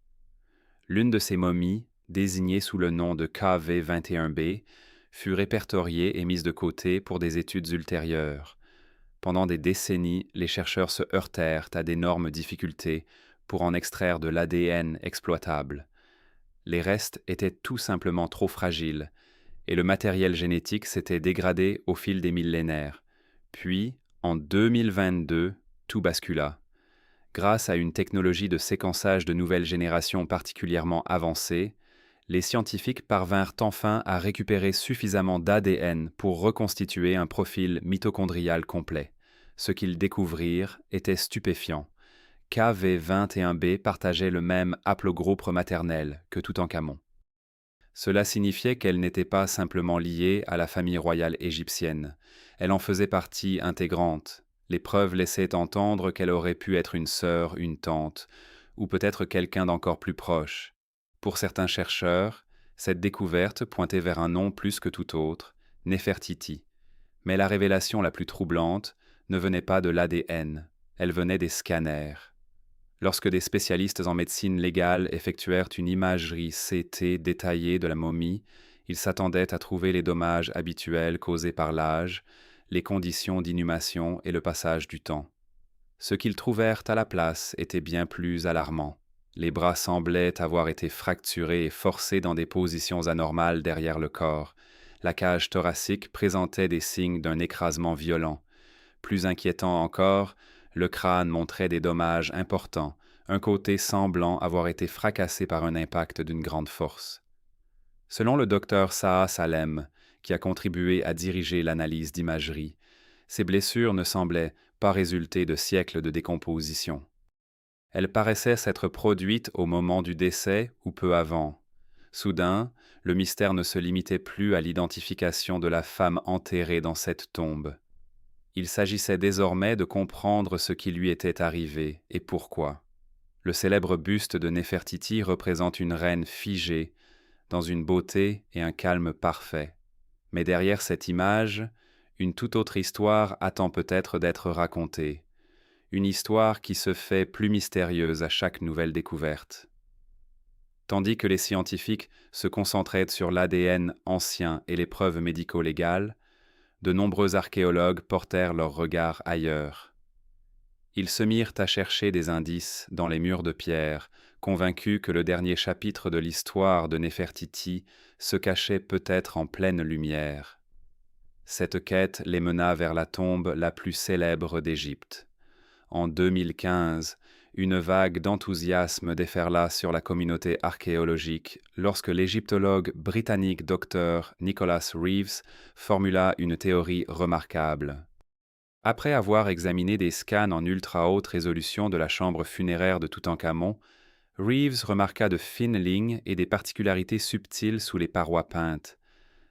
L'une de ces momies, désignée sous le nom de KV-21b, fut répertoriée et mise de côté pour des études ultérieures. Pendant des décennies, les chercheurs se heurtèrent à d'énormes difficultés pour en extraire de l'ADN exploitable. Les restes étaient tout simplement trop fragiles, et le matériel génétique s'était dégradé au fil des millénaires. Puis, en 2022, tout bascula. Grâce à une technologie de séquençage de nouvelle génération particulièrement avancée, les scientifiques parvinrent enfin à récupérer suffisamment d'ADN pour reconstituer un profil mitochondrial complet. Ce qu'ils découvrirent était stupéfiant. KV-21b partageait le même haplogroupe maternel que Toutankhamon. Cela signifiait qu'elle n'était pas simplement liée à la famille royale égyptienne. Elle en faisait partie intégrante. Les preuves laissaient entendre qu'elle aurait pu être une sœur, une tante, ou peut-être quelqu'un d'encore plus proche. Pour certains chercheurs, cette découverte pointait vers un nom plus que tout autre, Néfertiti. Mais la révélation la plus troublante ne venait pas de l'ADN, elle venait des scanners. Lorsque des spécialistes en médecine légale effectuèrent une imagerie CT détaillée de la momie, ils s'attendaient à trouver les dommages habituels causés par l'âge, les conditions d'inhumation et le passage du temps. Ce qu'ils trouvèrent à la place était bien plus alarmant. Les bras semblaient avoir été fracturés et forcés dans des positions anormales derrière le corps. La cage thoracique présentait des signes d'un écrasement violent. Plus inquiétant encore, le crâne montrait des dommages importants, un côté semblant avoir été fracassé par un impact d'une grande force. Selon le docteur Saha Salem, qui a contribué à diriger l'analyse d'imagerie, ces blessures ne semblaient pas résulter de siècles de décomposition. Elles paraissaient s'être produites au moment du décès ou peu avant. Soudain, le mystère ne se limitait plus à l'identification de la femme enterrée dans cette tombe. Il s'agissait désormais de comprendre ce qui lui était arrivé et pourquoi. Le célèbre buste de Néfertiti représente une reine figée, dans une beauté et un calme parfait. Mais derrière cette image, une toute autre histoire attend peut-être d'être racontée. Une histoire qui se fait plus mystérieuse à chaque nouvelle découverte. Tandis que les scientifiques se concentraient sur l'ADN ancien et les preuves médico-légales, de nombreux archéologues portèrent leur regard ailleurs. Ils se mirent à chercher des indices dans les murs de pierre, convaincus que le dernier chapitre de l'histoire de Néfertiti se cachait peut-être en pleine lumière. Cette quête les mena vers la tombe la plus célèbre d'Égypte. En 2015, une vague d'enthousiasme déferla sur la communauté archéologique lorsque l'égyptologue britannique Dr. Nicholas Reeves formula une théorie remarquable. Après avoir examiné des scans en ultra-haute résolution de la chambre funéraire de Toutankhamon, Reeves remarqua de fines lignes et des particularités subtiles sous les parois peintes.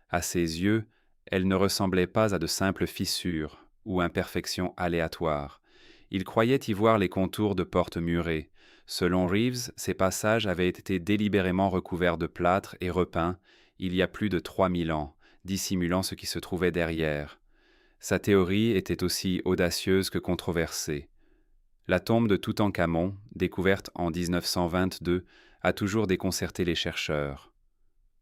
À ses yeux, elles ne ressemblaient pas à de simples fissures ou imperfections aléatoires. Il croyait y voir les contours de portes murées. Selon Reeves, ces passages avaient été délibérément recouverts de plâtre et repeints il y a plus de 3000 ans, dissimulant ce qui se trouvait derrière. Sa théorie était aussi audacieuse que controversée. La tombe de Toutankhamon, découverte en 1922, a toujours déconcerté les chercheurs.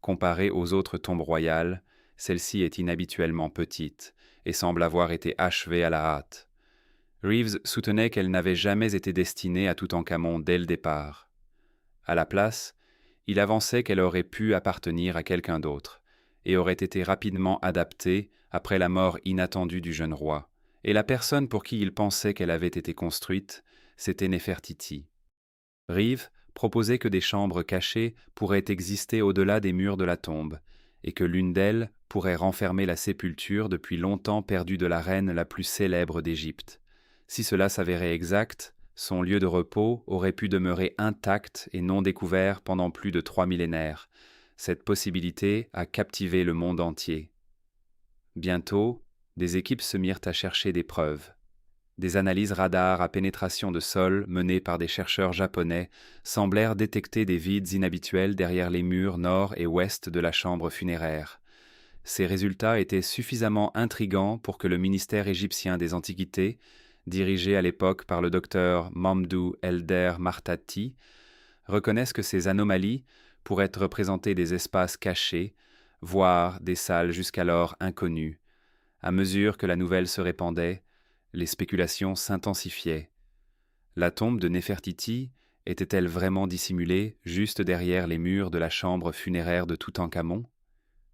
Comparée aux autres tombes royales, celle-ci est inhabituellement petite et semble avoir été achevée à la hâte. Reeves soutenait qu'elle n'avait jamais été destinée à Toutankhamon dès le départ. À la place, il avançait qu'elle aurait pu appartenir à quelqu'un d'autre et aurait été rapidement adaptée après la mort inattendue du jeune roi. Et la personne pour qui il pensait qu'elle avait été construite, c'était Néfertiti. Reeves proposait que des chambres cachées pourraient exister au-delà des murs de la tombe, et que l'une d'elles pourrait renfermer la sépulture depuis longtemps perdue de la reine la plus célèbre d'Égypte. Si cela s'avérait exact, son lieu de repos aurait pu demeurer intact et non découvert pendant plus de 3 millénaires. Cette possibilité a captivé le monde entier. Bientôt, des équipes se mirent à chercher des preuves. Des analyses radars à pénétration de sol menées par des chercheurs japonais semblèrent détecter des vides inhabituels derrière les murs nord et ouest de la chambre funéraire. Ces résultats étaient suffisamment intrigants pour que le ministère égyptien des Antiquités, dirigé à l'époque par le docteur Mamdou Elder Martati, reconnaisse que ces anomalies pourraient représenter des espaces cachés, voire des salles jusqu'alors inconnues. À mesure que la nouvelle se répandait, les spéculations s'intensifiaient. La tombe de Néfertiti était-elle vraiment dissimulée juste derrière les murs de la chambre funéraire de Toutankhamon?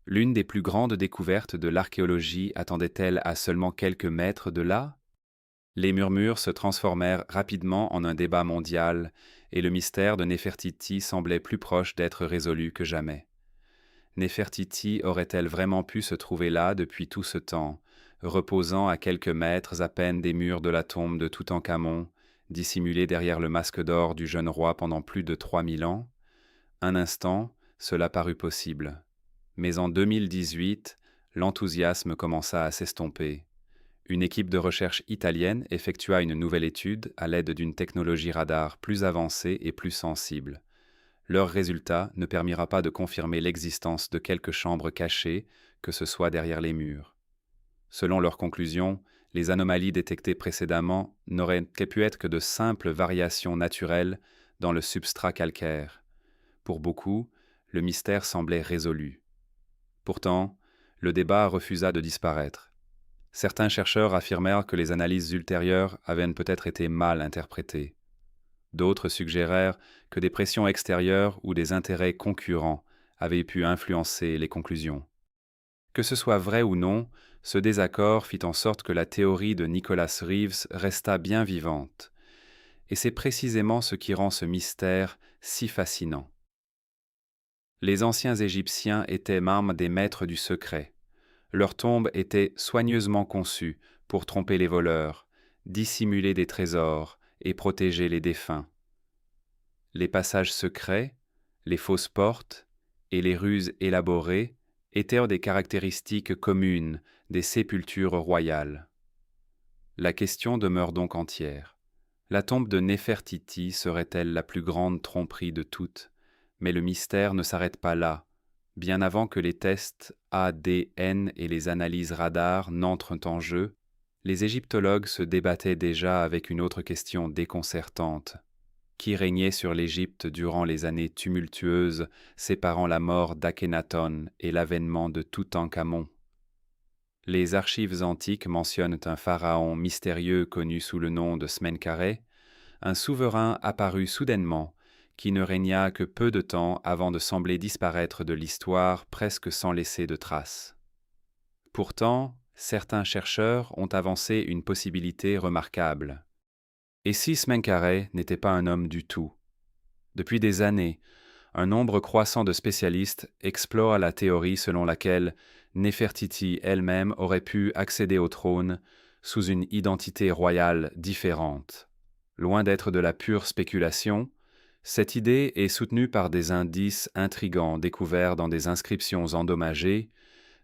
L'une des plus grandes découvertes de l'archéologie attendait-elle à seulement quelques mètres de là? Les murmures se transformèrent rapidement en un débat mondial, et le mystère de Néfertiti semblait plus proche d'être résolu que jamais. Néfertiti aurait-elle vraiment pu se trouver là depuis tout ce temps, reposant à quelques mètres à peine des murs de la tombe de Toutankhamon, dissimulée derrière le masque d'or du jeune roi pendant plus de 3000 ans? Un instant, cela parut possible. Mais en 2018, l'enthousiasme commença à s'estomper. Une équipe de recherche italienne effectua une nouvelle étude à l'aide d'une technologie radar plus avancée et plus sensible. Leur résultat ne permira pas de confirmer l'existence de quelques chambres cachées, que ce soit derrière les murs. Selon leurs conclusions, les anomalies détectées précédemment n'auraient pu être que de simples variations naturelles dans le substrat calcaire. Pour beaucoup, le mystère semblait résolu. Pourtant, le débat refusa de disparaître. Certains chercheurs affirmèrent que les analyses ultérieures avaient peut-être été mal interprétées. D'autres suggérèrent que des pressions extérieures ou des intérêts concurrents avaient pu influencer les conclusions. Que ce soit vrai ou non, ce désaccord fit en sorte que la théorie de Nicholas Reeves resta bien vivante. Et c'est précisément ce qui rend ce mystère si fascinant. Les anciens Égyptiens étaient membres des maîtres du secret. Leurs tombes étaient soigneusement conçues pour tromper les voleurs, dissimuler des trésors et protéger les défunts. Les passages secrets, les fausses portes et les ruses élaborées étaient des caractéristiques communes des sépultures royales. La question demeure donc entière. La tombe de Néfertiti serait-elle la plus grande tromperie de toutes? Mais le mystère ne s'arrête pas là. Bien avant que les tests ADN et les analyses radar n'entrent en jeu, les égyptologues se débattaient déjà avec une autre question déconcertante. Qui régnait sur l'Égypte durant les années tumultueuses séparant la mort d'Akhénaton et l'avènement de Toutankhamon? Les archives antiques mentionnent un pharaon mystérieux connu sous le nom de Smenkhare, un souverain apparu soudainement qui ne régna que peu de temps avant de sembler disparaître de l'histoire presque sans laisser de traces. Pourtant, certains chercheurs ont avancé une possibilité remarquable. Et si Smenkhare n'était pas un homme du tout? Depuis des années, un nombre croissant de spécialistes explorent la théorie selon laquelle Néfertiti elle-même aurait pu accéder au trône sous une identité royale différente. Loin d'être de la pure spéculation, cette idée est soutenue par des indices intrigants découverts dans des inscriptions endommagées,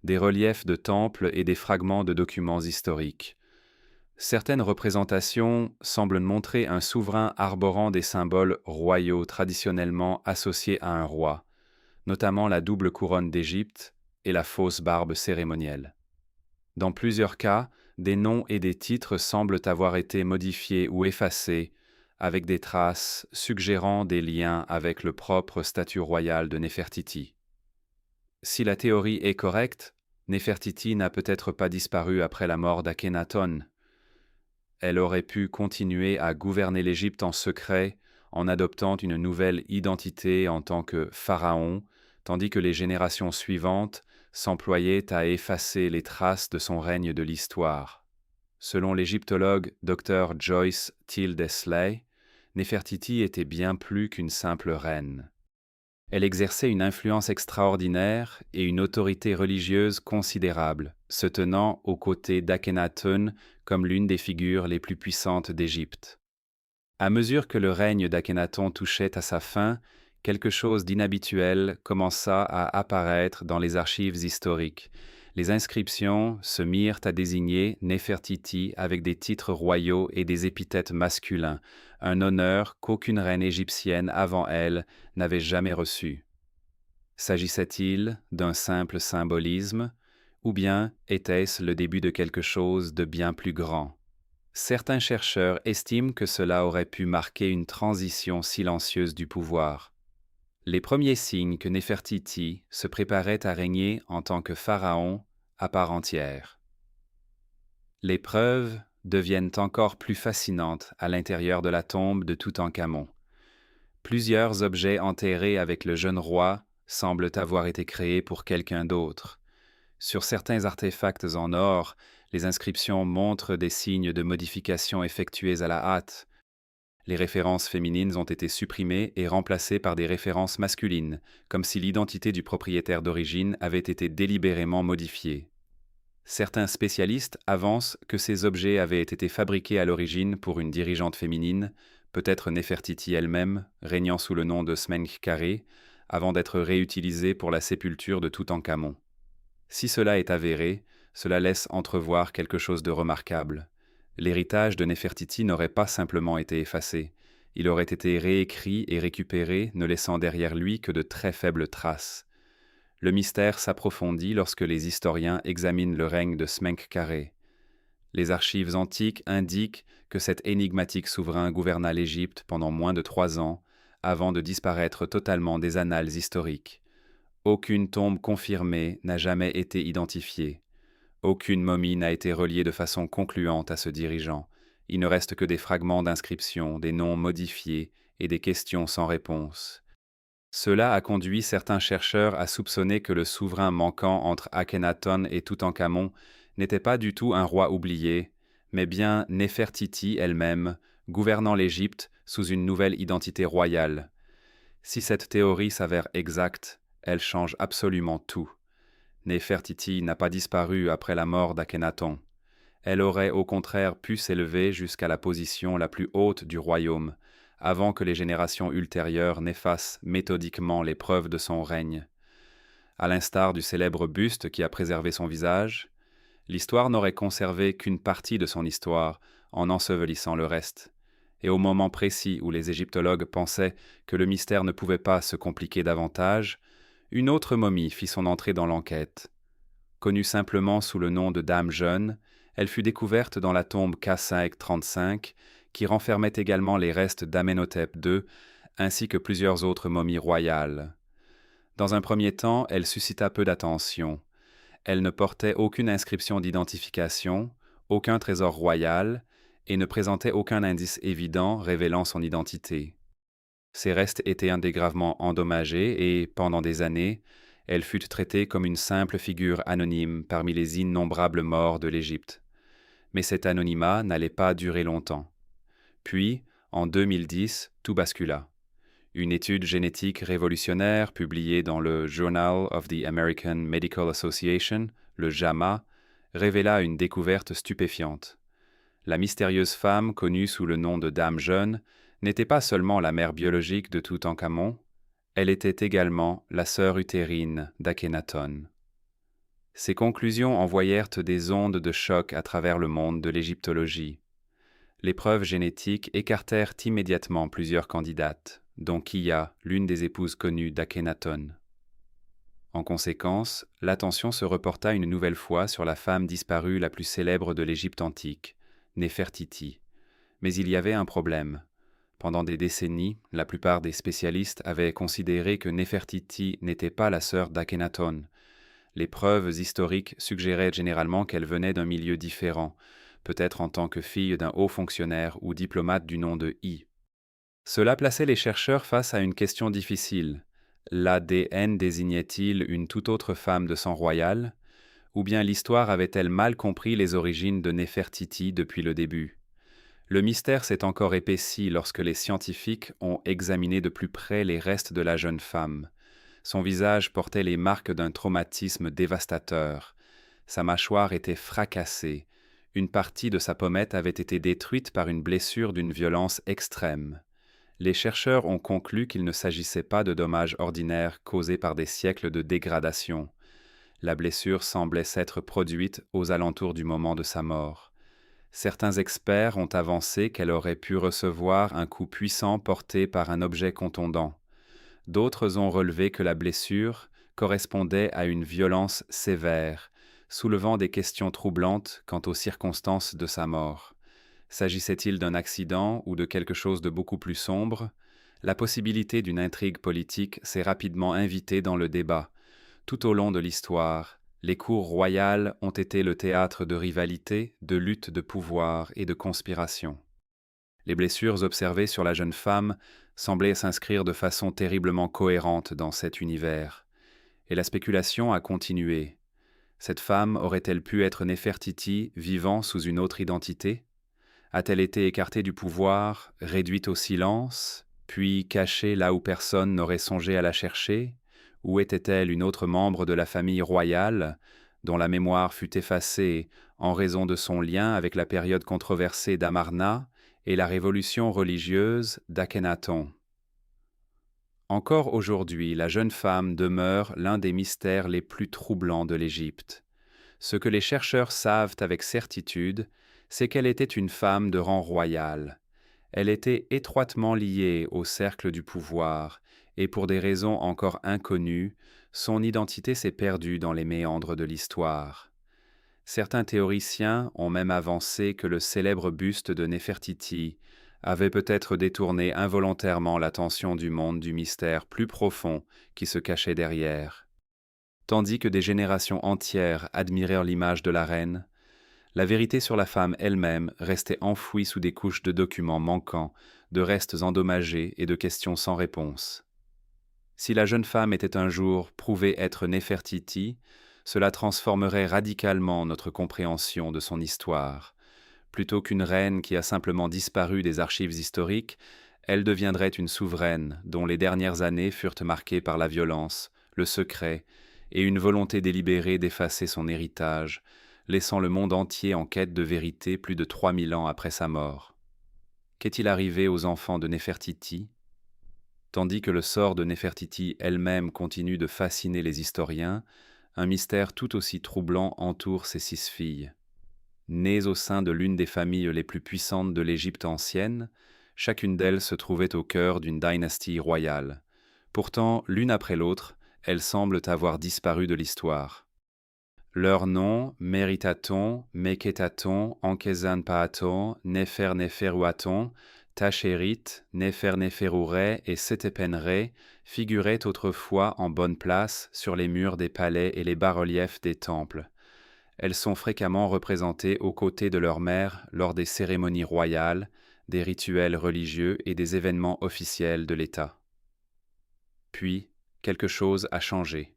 des reliefs de temples et des fragments de documents historiques. Certaines représentations semblent montrer un souverain arborant des symboles royaux traditionnellement associés à un roi, notamment la double couronne d'Égypte et la fausse barbe cérémonielle. Dans plusieurs cas, des noms et des titres semblent avoir été modifiés ou effacés, avec des traces suggérant des liens avec le propre statut royal de Néfertiti. Si la théorie est correcte, Néfertiti n'a peut-être pas disparu après la mort d'Akhenaton. Elle aurait pu continuer à gouverner l'Égypte en secret en adoptant une nouvelle identité en tant que pharaon, tandis que les générations suivantes s'employaient à effacer les traces de son règne de l'histoire. Selon l'égyptologue Dr. Joyce Tildesley, Néfertiti était bien plus qu'une simple reine. Elle exerçait une influence extraordinaire et une autorité religieuse considérable, se tenant aux côtés d'Akhenaton comme l'une des figures les plus puissantes d'Égypte. À mesure que le règne d'Akhenaton touchait à sa fin, quelque chose d'inhabituel commença à apparaître dans les archives historiques. Les inscriptions se mirent à désigner Néfertiti avec des titres royaux et des épithètes masculins, un honneur qu'aucune reine égyptienne avant elle n'avait jamais reçu. S'agissait-il d'un simple symbolisme, ou bien était-ce le début de quelque chose de bien plus grand? Certains chercheurs estiment que cela aurait pu marquer une transition silencieuse du pouvoir. Les premiers signes que Néfertiti se préparait à régner en tant que pharaon à part entière. Les preuves deviennent encore plus fascinantes à l'intérieur de la tombe de Toutankhamon. Plusieurs objets enterrés avec le jeune roi semblent avoir été créés pour quelqu'un d'autre. Sur certains artefacts en or, les inscriptions montrent des signes de modification effectués à la hâte. Les références féminines ont été supprimées et remplacées par des références masculines, comme si l'identité du propriétaire d'origine avait été délibérément modifiée. Certains spécialistes avancent que ces objets avaient été fabriqués à l'origine pour une dirigeante féminine, peut-être Néfertiti elle-même, régnant sous le nom de Smenkhkare, avant d'être réutilisés pour la sépulture de Toutankhamon. Si cela est avéré, cela laisse entrevoir quelque chose de remarquable. L'héritage de Néfertiti n'aurait pas simplement été effacé, il aurait été réécrit et récupéré, ne laissant derrière lui que de très faibles traces. Le mystère s'approfondit lorsque les historiens examinent le règne de Smenkhkare. Les archives antiques indiquent que cet énigmatique souverain gouverna l'Égypte pendant moins de 3 ans, avant de disparaître totalement des annales historiques. Aucune tombe confirmée n'a jamais été identifiée. Aucune momie n'a été reliée de façon concluante à ce dirigeant. Il ne reste que des fragments d'inscriptions, des noms modifiés et des questions sans réponse. Cela a conduit certains chercheurs à soupçonner que le souverain manquant entre Akhenaton et Toutankhamon n'était pas du tout un roi oublié, mais bien Néfertiti elle-même, gouvernant l'Égypte sous une nouvelle identité royale. Si cette théorie s'avère exacte, elle change absolument tout. Néfertiti n'a pas disparu après la mort d'Akhenaton. Elle aurait au contraire pu s'élever jusqu'à la position la plus haute du royaume, avant que les générations ultérieures n'effacent méthodiquement les preuves de son règne. À l'instar du célèbre buste qui a préservé son visage, l'histoire n'aurait conservé qu'une partie de son histoire en ensevelissant le reste. Et au moment précis où les égyptologues pensaient que le mystère ne pouvait pas se compliquer davantage, une autre momie fit son entrée dans l'enquête. Connue simplement sous le nom de Dame Jeune, elle fut découverte dans la tombe K535, qui renfermait également les restes d'Amenhotep II, ainsi que plusieurs autres momies royales. Dans un premier temps, elle suscita peu d'attention. Elle ne portait aucune inscription d'identification, aucun trésor royal, et ne présentait aucun indice évident révélant son identité. Ses restes étaient indégravement endommagés et, pendant des années, Elle fut traitée comme une simple figure anonyme parmi les innombrables morts de l'Égypte. Mais cet anonymat n'allait pas durer longtemps. Puis, en 2010, tout bascula. Une étude génétique révolutionnaire publiée dans le Journal of the American Medical Association, le JAMA, révéla une découverte stupéfiante. La mystérieuse femme connue sous le nom de Dame Jeune n'était pas seulement la mère biologique de Toutankhamon, elle était également la sœur utérine d'Akhenaton. Ces conclusions envoyèrent des ondes de choc à travers le monde de l'égyptologie. Les preuves génétiques écartèrent immédiatement plusieurs candidates, dont Kiya, l'une des épouses connues d'Akhenaton. En conséquence, l'attention se reporta une nouvelle fois sur la femme disparue la plus célèbre de l'Égypte antique, Néfertiti. Mais il y avait un problème. Pendant des décennies, la plupart des spécialistes avaient considéré que Néfertiti n'était pas la sœur d'Akhenaton. Les preuves historiques suggéraient généralement qu'elle venait d'un milieu différent, peut-être en tant que fille d'un haut fonctionnaire ou diplomate du nom de I. Cela plaçait les chercheurs face à une question difficile. L'ADN désignait-il une toute autre femme de sang royal, ou bien l'histoire avait-elle mal compris les origines de Néfertiti depuis le début? Le mystère s'est encore épaissi lorsque les scientifiques ont examiné de plus près les restes de la jeune femme. Son visage portait les marques d'un traumatisme dévastateur. Sa mâchoire était fracassée. Une partie de sa pommette avait été détruite par une blessure d'une violence extrême. Les chercheurs ont conclu qu'il ne s'agissait pas de dommages ordinaires causés par des siècles de dégradation. La blessure semblait s'être produite aux alentours du moment de sa mort. Certains experts ont avancé qu'elle aurait pu recevoir un coup puissant porté par un objet contondant. D'autres ont relevé que la blessure correspondait à une violence sévère, soulevant des questions troublantes quant aux circonstances de sa mort. S'agissait-il d'un accident ou de quelque chose de beaucoup plus sombre? La possibilité d'une intrigue politique s'est rapidement invitée dans le débat. Tout au long de l'histoire, les cours royales ont été le théâtre de rivalités, de luttes de pouvoir et de conspirations. Les blessures observées sur la jeune femme semblaient s'inscrire de façon terriblement cohérente dans cet univers. Et la spéculation a continué. Cette femme aurait-elle pu être Néfertiti vivant sous une autre identité? A-t-elle été écartée du pouvoir, réduite au silence, puis cachée là où personne n'aurait songé à la chercher? Ou était-elle une autre membre de la famille royale, dont la mémoire fut effacée en raison de son lien avec la période controversée d'Amarna et la révolution religieuse d'Akhenaton? Encore aujourd'hui, la jeune femme demeure l'un des mystères les plus troublants de l'Égypte. Ce que les chercheurs savent avec certitude, c'est qu'elle était une femme de rang royal. Elle était étroitement liée au cercle du pouvoir, et pour des raisons encore inconnues, son identité s'est perdue dans les méandres de l'histoire. Certains théoriciens ont même avancé que le célèbre buste de Néfertiti avait peut-être détourné involontairement l'attention du monde du mystère plus profond qui se cachait derrière. Tandis que des générations entières admirèrent l'image de la reine, la vérité sur la femme elle-même restait enfouie sous des couches de documents manquants, de restes endommagés et de questions sans réponse. Si la jeune femme était un jour prouvée être Néfertiti, cela transformerait radicalement notre compréhension de son histoire. Plutôt qu'une reine qui a simplement disparu des archives historiques, elle deviendrait une souveraine dont les dernières années furent marquées par la violence, le secret et une volonté délibérée d'effacer son héritage, laissant le monde entier en quête de vérité plus de 3000 ans après sa mort. Qu'est-il arrivé aux enfants de Néfertiti? Tandis que le sort de Néfertiti elle-même continue de fasciner les historiens, un mystère tout aussi troublant entoure ses 6 filles. Nées au sein de l'une des familles les plus puissantes de l'Égypte ancienne, chacune d'elles se trouvait au cœur d'une dynastie royale. Pourtant, l'une après l'autre, elles semblent avoir disparu de l'histoire. Leurs noms, Meritaton, Meketaton, Ankhesenpaaton, Neferneferuaton, Tachérit, Neferneferuret et Setepenret figuraient autrefois en bonne place sur les murs des palais et les bas-reliefs des temples. Elles sont fréquemment représentées aux côtés de leur mère lors des cérémonies royales, des rituels religieux et des événements officiels de l'État. Puis, quelque chose a changé.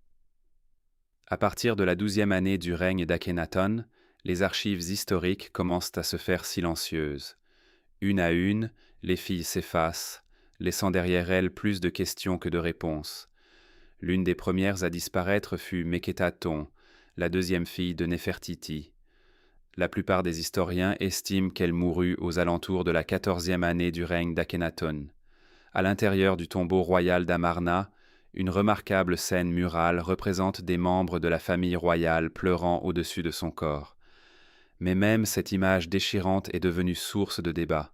À partir de la 12e année du règne d'Akhénaton, les archives historiques commencent à se faire silencieuses. Une à une, les filles s'effacent, laissant derrière elles plus de questions que de réponses. L'une des premières à disparaître fut Mekhétaton, la deuxième fille de Néfertiti. La plupart des historiens estiment qu'elle mourut aux alentours de la 14e année du règne d'Akhénaton. À l'intérieur du tombeau royal d'Amarna, une remarquable scène murale représente des membres de la famille royale pleurant au-dessus de son corps. Mais même cette image déchirante est devenue source de débat.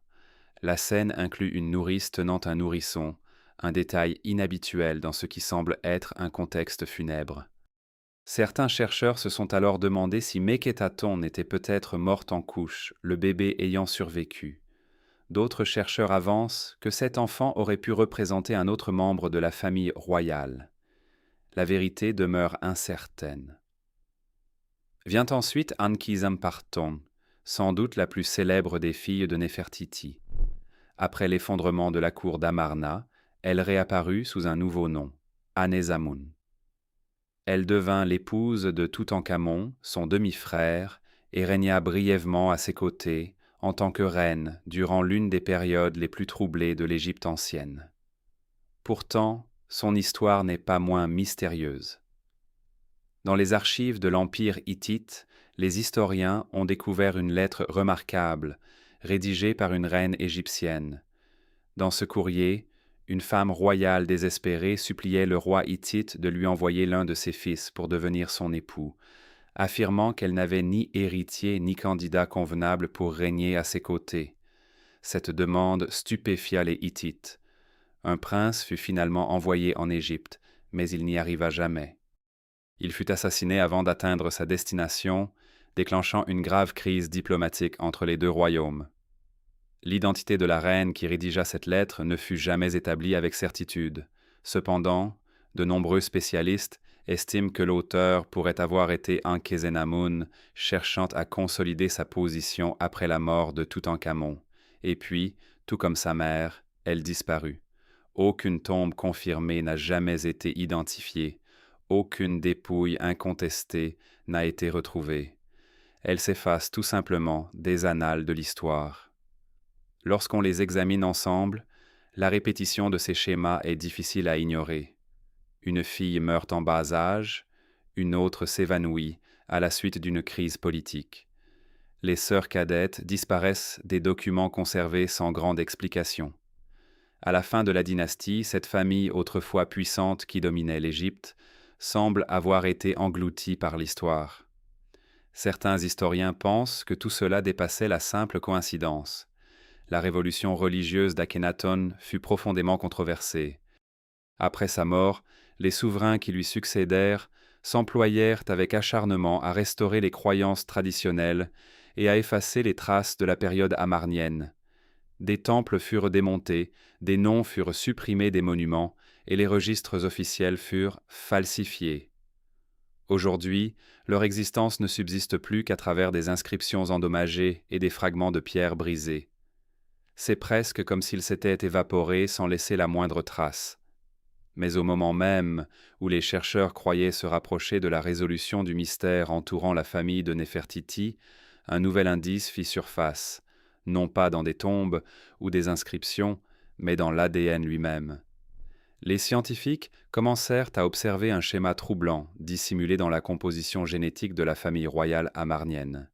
La scène inclut une nourrice tenant un nourrisson, un détail inhabituel dans ce qui semble être un contexte funèbre. Certains chercheurs se sont alors demandé si Mekhétaton n'était peut-être morte en couche, le bébé ayant survécu. D'autres chercheurs avancent que cet enfant aurait pu représenter un autre membre de la famille royale. La vérité demeure incertaine. Vient ensuite Ankizamparton, sans doute la plus célèbre des filles de Néfertiti. Après l'effondrement de la cour d'Amarna, elle réapparut sous un nouveau nom, Anesamun. Elle devint l'épouse de Toutankhamon, son demi-frère, et régna brièvement à ses côtés, en tant que reine durant l'une des périodes les plus troublées de l'Égypte ancienne. Pourtant, son histoire n'est pas moins mystérieuse. Dans les archives de l'Empire hittite, les historiens ont découvert une lettre remarquable, rédigée par une reine égyptienne. Dans ce courrier, une femme royale désespérée suppliait le roi hittite de lui envoyer l'un de ses fils pour devenir son époux, affirmant qu'elle n'avait ni héritier ni candidat convenable pour régner à ses côtés. Cette demande stupéfia les Hittites. Un prince fut finalement envoyé en Égypte, mais il n'y arriva jamais. Il fut assassiné avant d'atteindre sa destination, déclenchant une grave crise diplomatique entre les deux royaumes. L'identité de la reine qui rédigea cette lettre ne fut jamais établie avec certitude. Cependant, de nombreux spécialistes estiment que l'auteur pourrait avoir été Ankhésenamun, cherchant à consolider sa position après la mort de Toutankhamon. Et puis, tout comme sa mère, elle disparut. Aucune tombe confirmée n'a jamais été identifiée. Aucune dépouille incontestée n'a été retrouvée. Elle s'efface tout simplement des annales de l'histoire. Lorsqu'on les examine ensemble, la répétition de ces schémas est difficile à ignorer. Une fille meurt en bas âge, une autre s'évanouit à la suite d'une crise politique. Les sœurs cadettes disparaissent des documents conservés sans grande explication. À la fin de la dynastie, cette famille autrefois puissante qui dominait l'Égypte semble avoir été engloutie par l'histoire. Certains historiens pensent que tout cela dépassait la simple coïncidence. La révolution religieuse d'Akhénaton fut profondément controversée. Après sa mort, les souverains qui lui succédèrent s'employèrent avec acharnement à restaurer les croyances traditionnelles et à effacer les traces de la période amarnienne. Des temples furent démontés, des noms furent supprimés des monuments et les registres officiels furent falsifiés. Aujourd'hui, leur existence ne subsiste plus qu'à travers des inscriptions endommagées et des fragments de pierres brisés. C'est presque comme s'ils s'étaient évaporés sans laisser la moindre trace. Mais au moment même où les chercheurs croyaient se rapprocher de la résolution du mystère entourant la famille de Néfertiti, un nouvel indice fit surface, non pas dans des tombes ou des inscriptions, mais dans l'ADN lui-même. Les scientifiques commencèrent à observer un schéma troublant dissimulé dans la composition génétique de la famille royale amarnienne.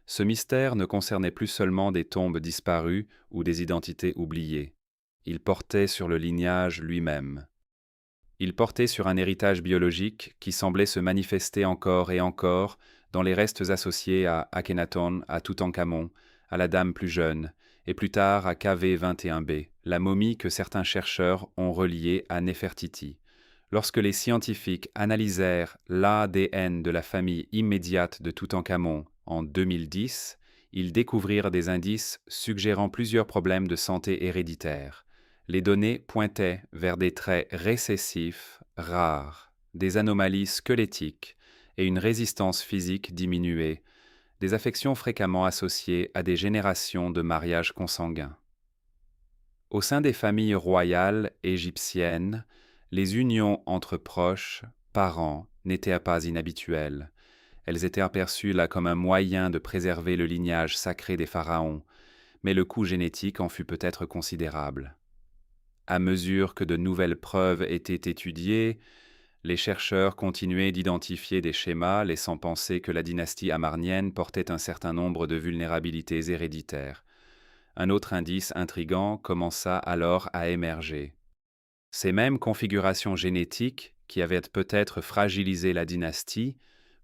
Ce mystère ne concernait plus seulement des tombes disparues ou des identités oubliées. Il portait sur le lignage lui-même. Il portait sur un héritage biologique qui semblait se manifester encore et encore dans les restes associés à Akhénaton, à Toutankhamon, à la dame plus jeune, et plus tard à KV21b, la momie que certains chercheurs ont reliée à Néfertiti. Lorsque les scientifiques analysèrent l'ADN de la famille immédiate de Toutankhamon en 2010, ils découvrirent des indices suggérant plusieurs problèmes de santé héréditaires. Les données pointaient vers des traits récessifs rares, des anomalies squelettiques et une résistance physique diminuée, des affections fréquemment associées à des générations de mariages consanguins. Au sein des familles royales égyptiennes, les unions entre proches, parents, n'étaient pas inhabituelles. Elles étaient aperçues là comme un moyen de préserver le lignage sacré des pharaons, mais le coût génétique en fut peut-être considérable. À mesure que de nouvelles preuves étaient étudiées, les chercheurs continuaient d'identifier des schémas laissant penser que la dynastie amarnienne portait un certain nombre de vulnérabilités héréditaires. Un autre indice intrigant commença alors à émerger. Ces mêmes configurations génétiques, qui avaient peut-être fragilisé la dynastie,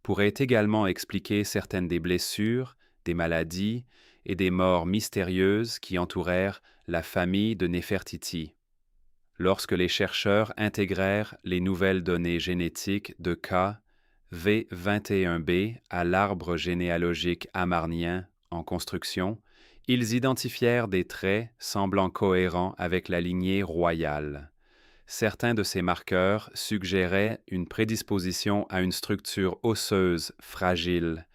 pourraient également expliquer certaines des blessures, des maladies et des morts mystérieuses qui entourèrent la famille de Néfertiti. Lorsque les chercheurs intégrèrent les nouvelles données génétiques de K V21b à l'arbre généalogique amarnien en construction, ils identifièrent des traits semblant cohérents avec la lignée royale. Certains de ces marqueurs suggéraient une prédisposition à une structure osseuse fragile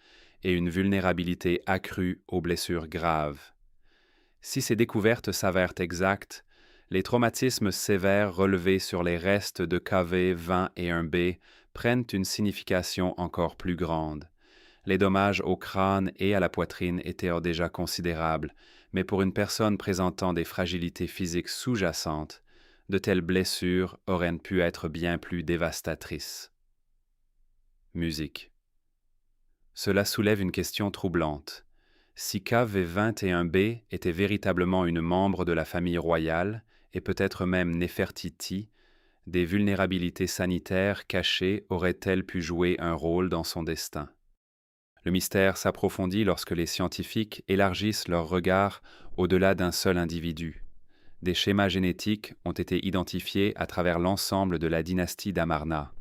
et une vulnérabilité accrue aux blessures graves. Si ces découvertes s'avèrent exactes, les traumatismes sévères relevés sur les restes de KV21b prennent une signification encore plus grande. Les dommages au crâne et à la poitrine étaient déjà considérables, mais pour une personne présentant des fragilités physiques sous-jacentes, de telles blessures auraient pu être bien plus dévastatrices. Musique. Cela soulève une question troublante. Si KV21b était véritablement une membre de la famille royale, et peut-être même Néfertiti, des vulnérabilités sanitaires cachées auraient-elles pu jouer un rôle dans son destin? Le mystère s'approfondit lorsque les scientifiques élargissent leur regard au-delà d'un seul individu. Des schémas génétiques ont été identifiés à travers l'ensemble de la dynastie d'Amarna.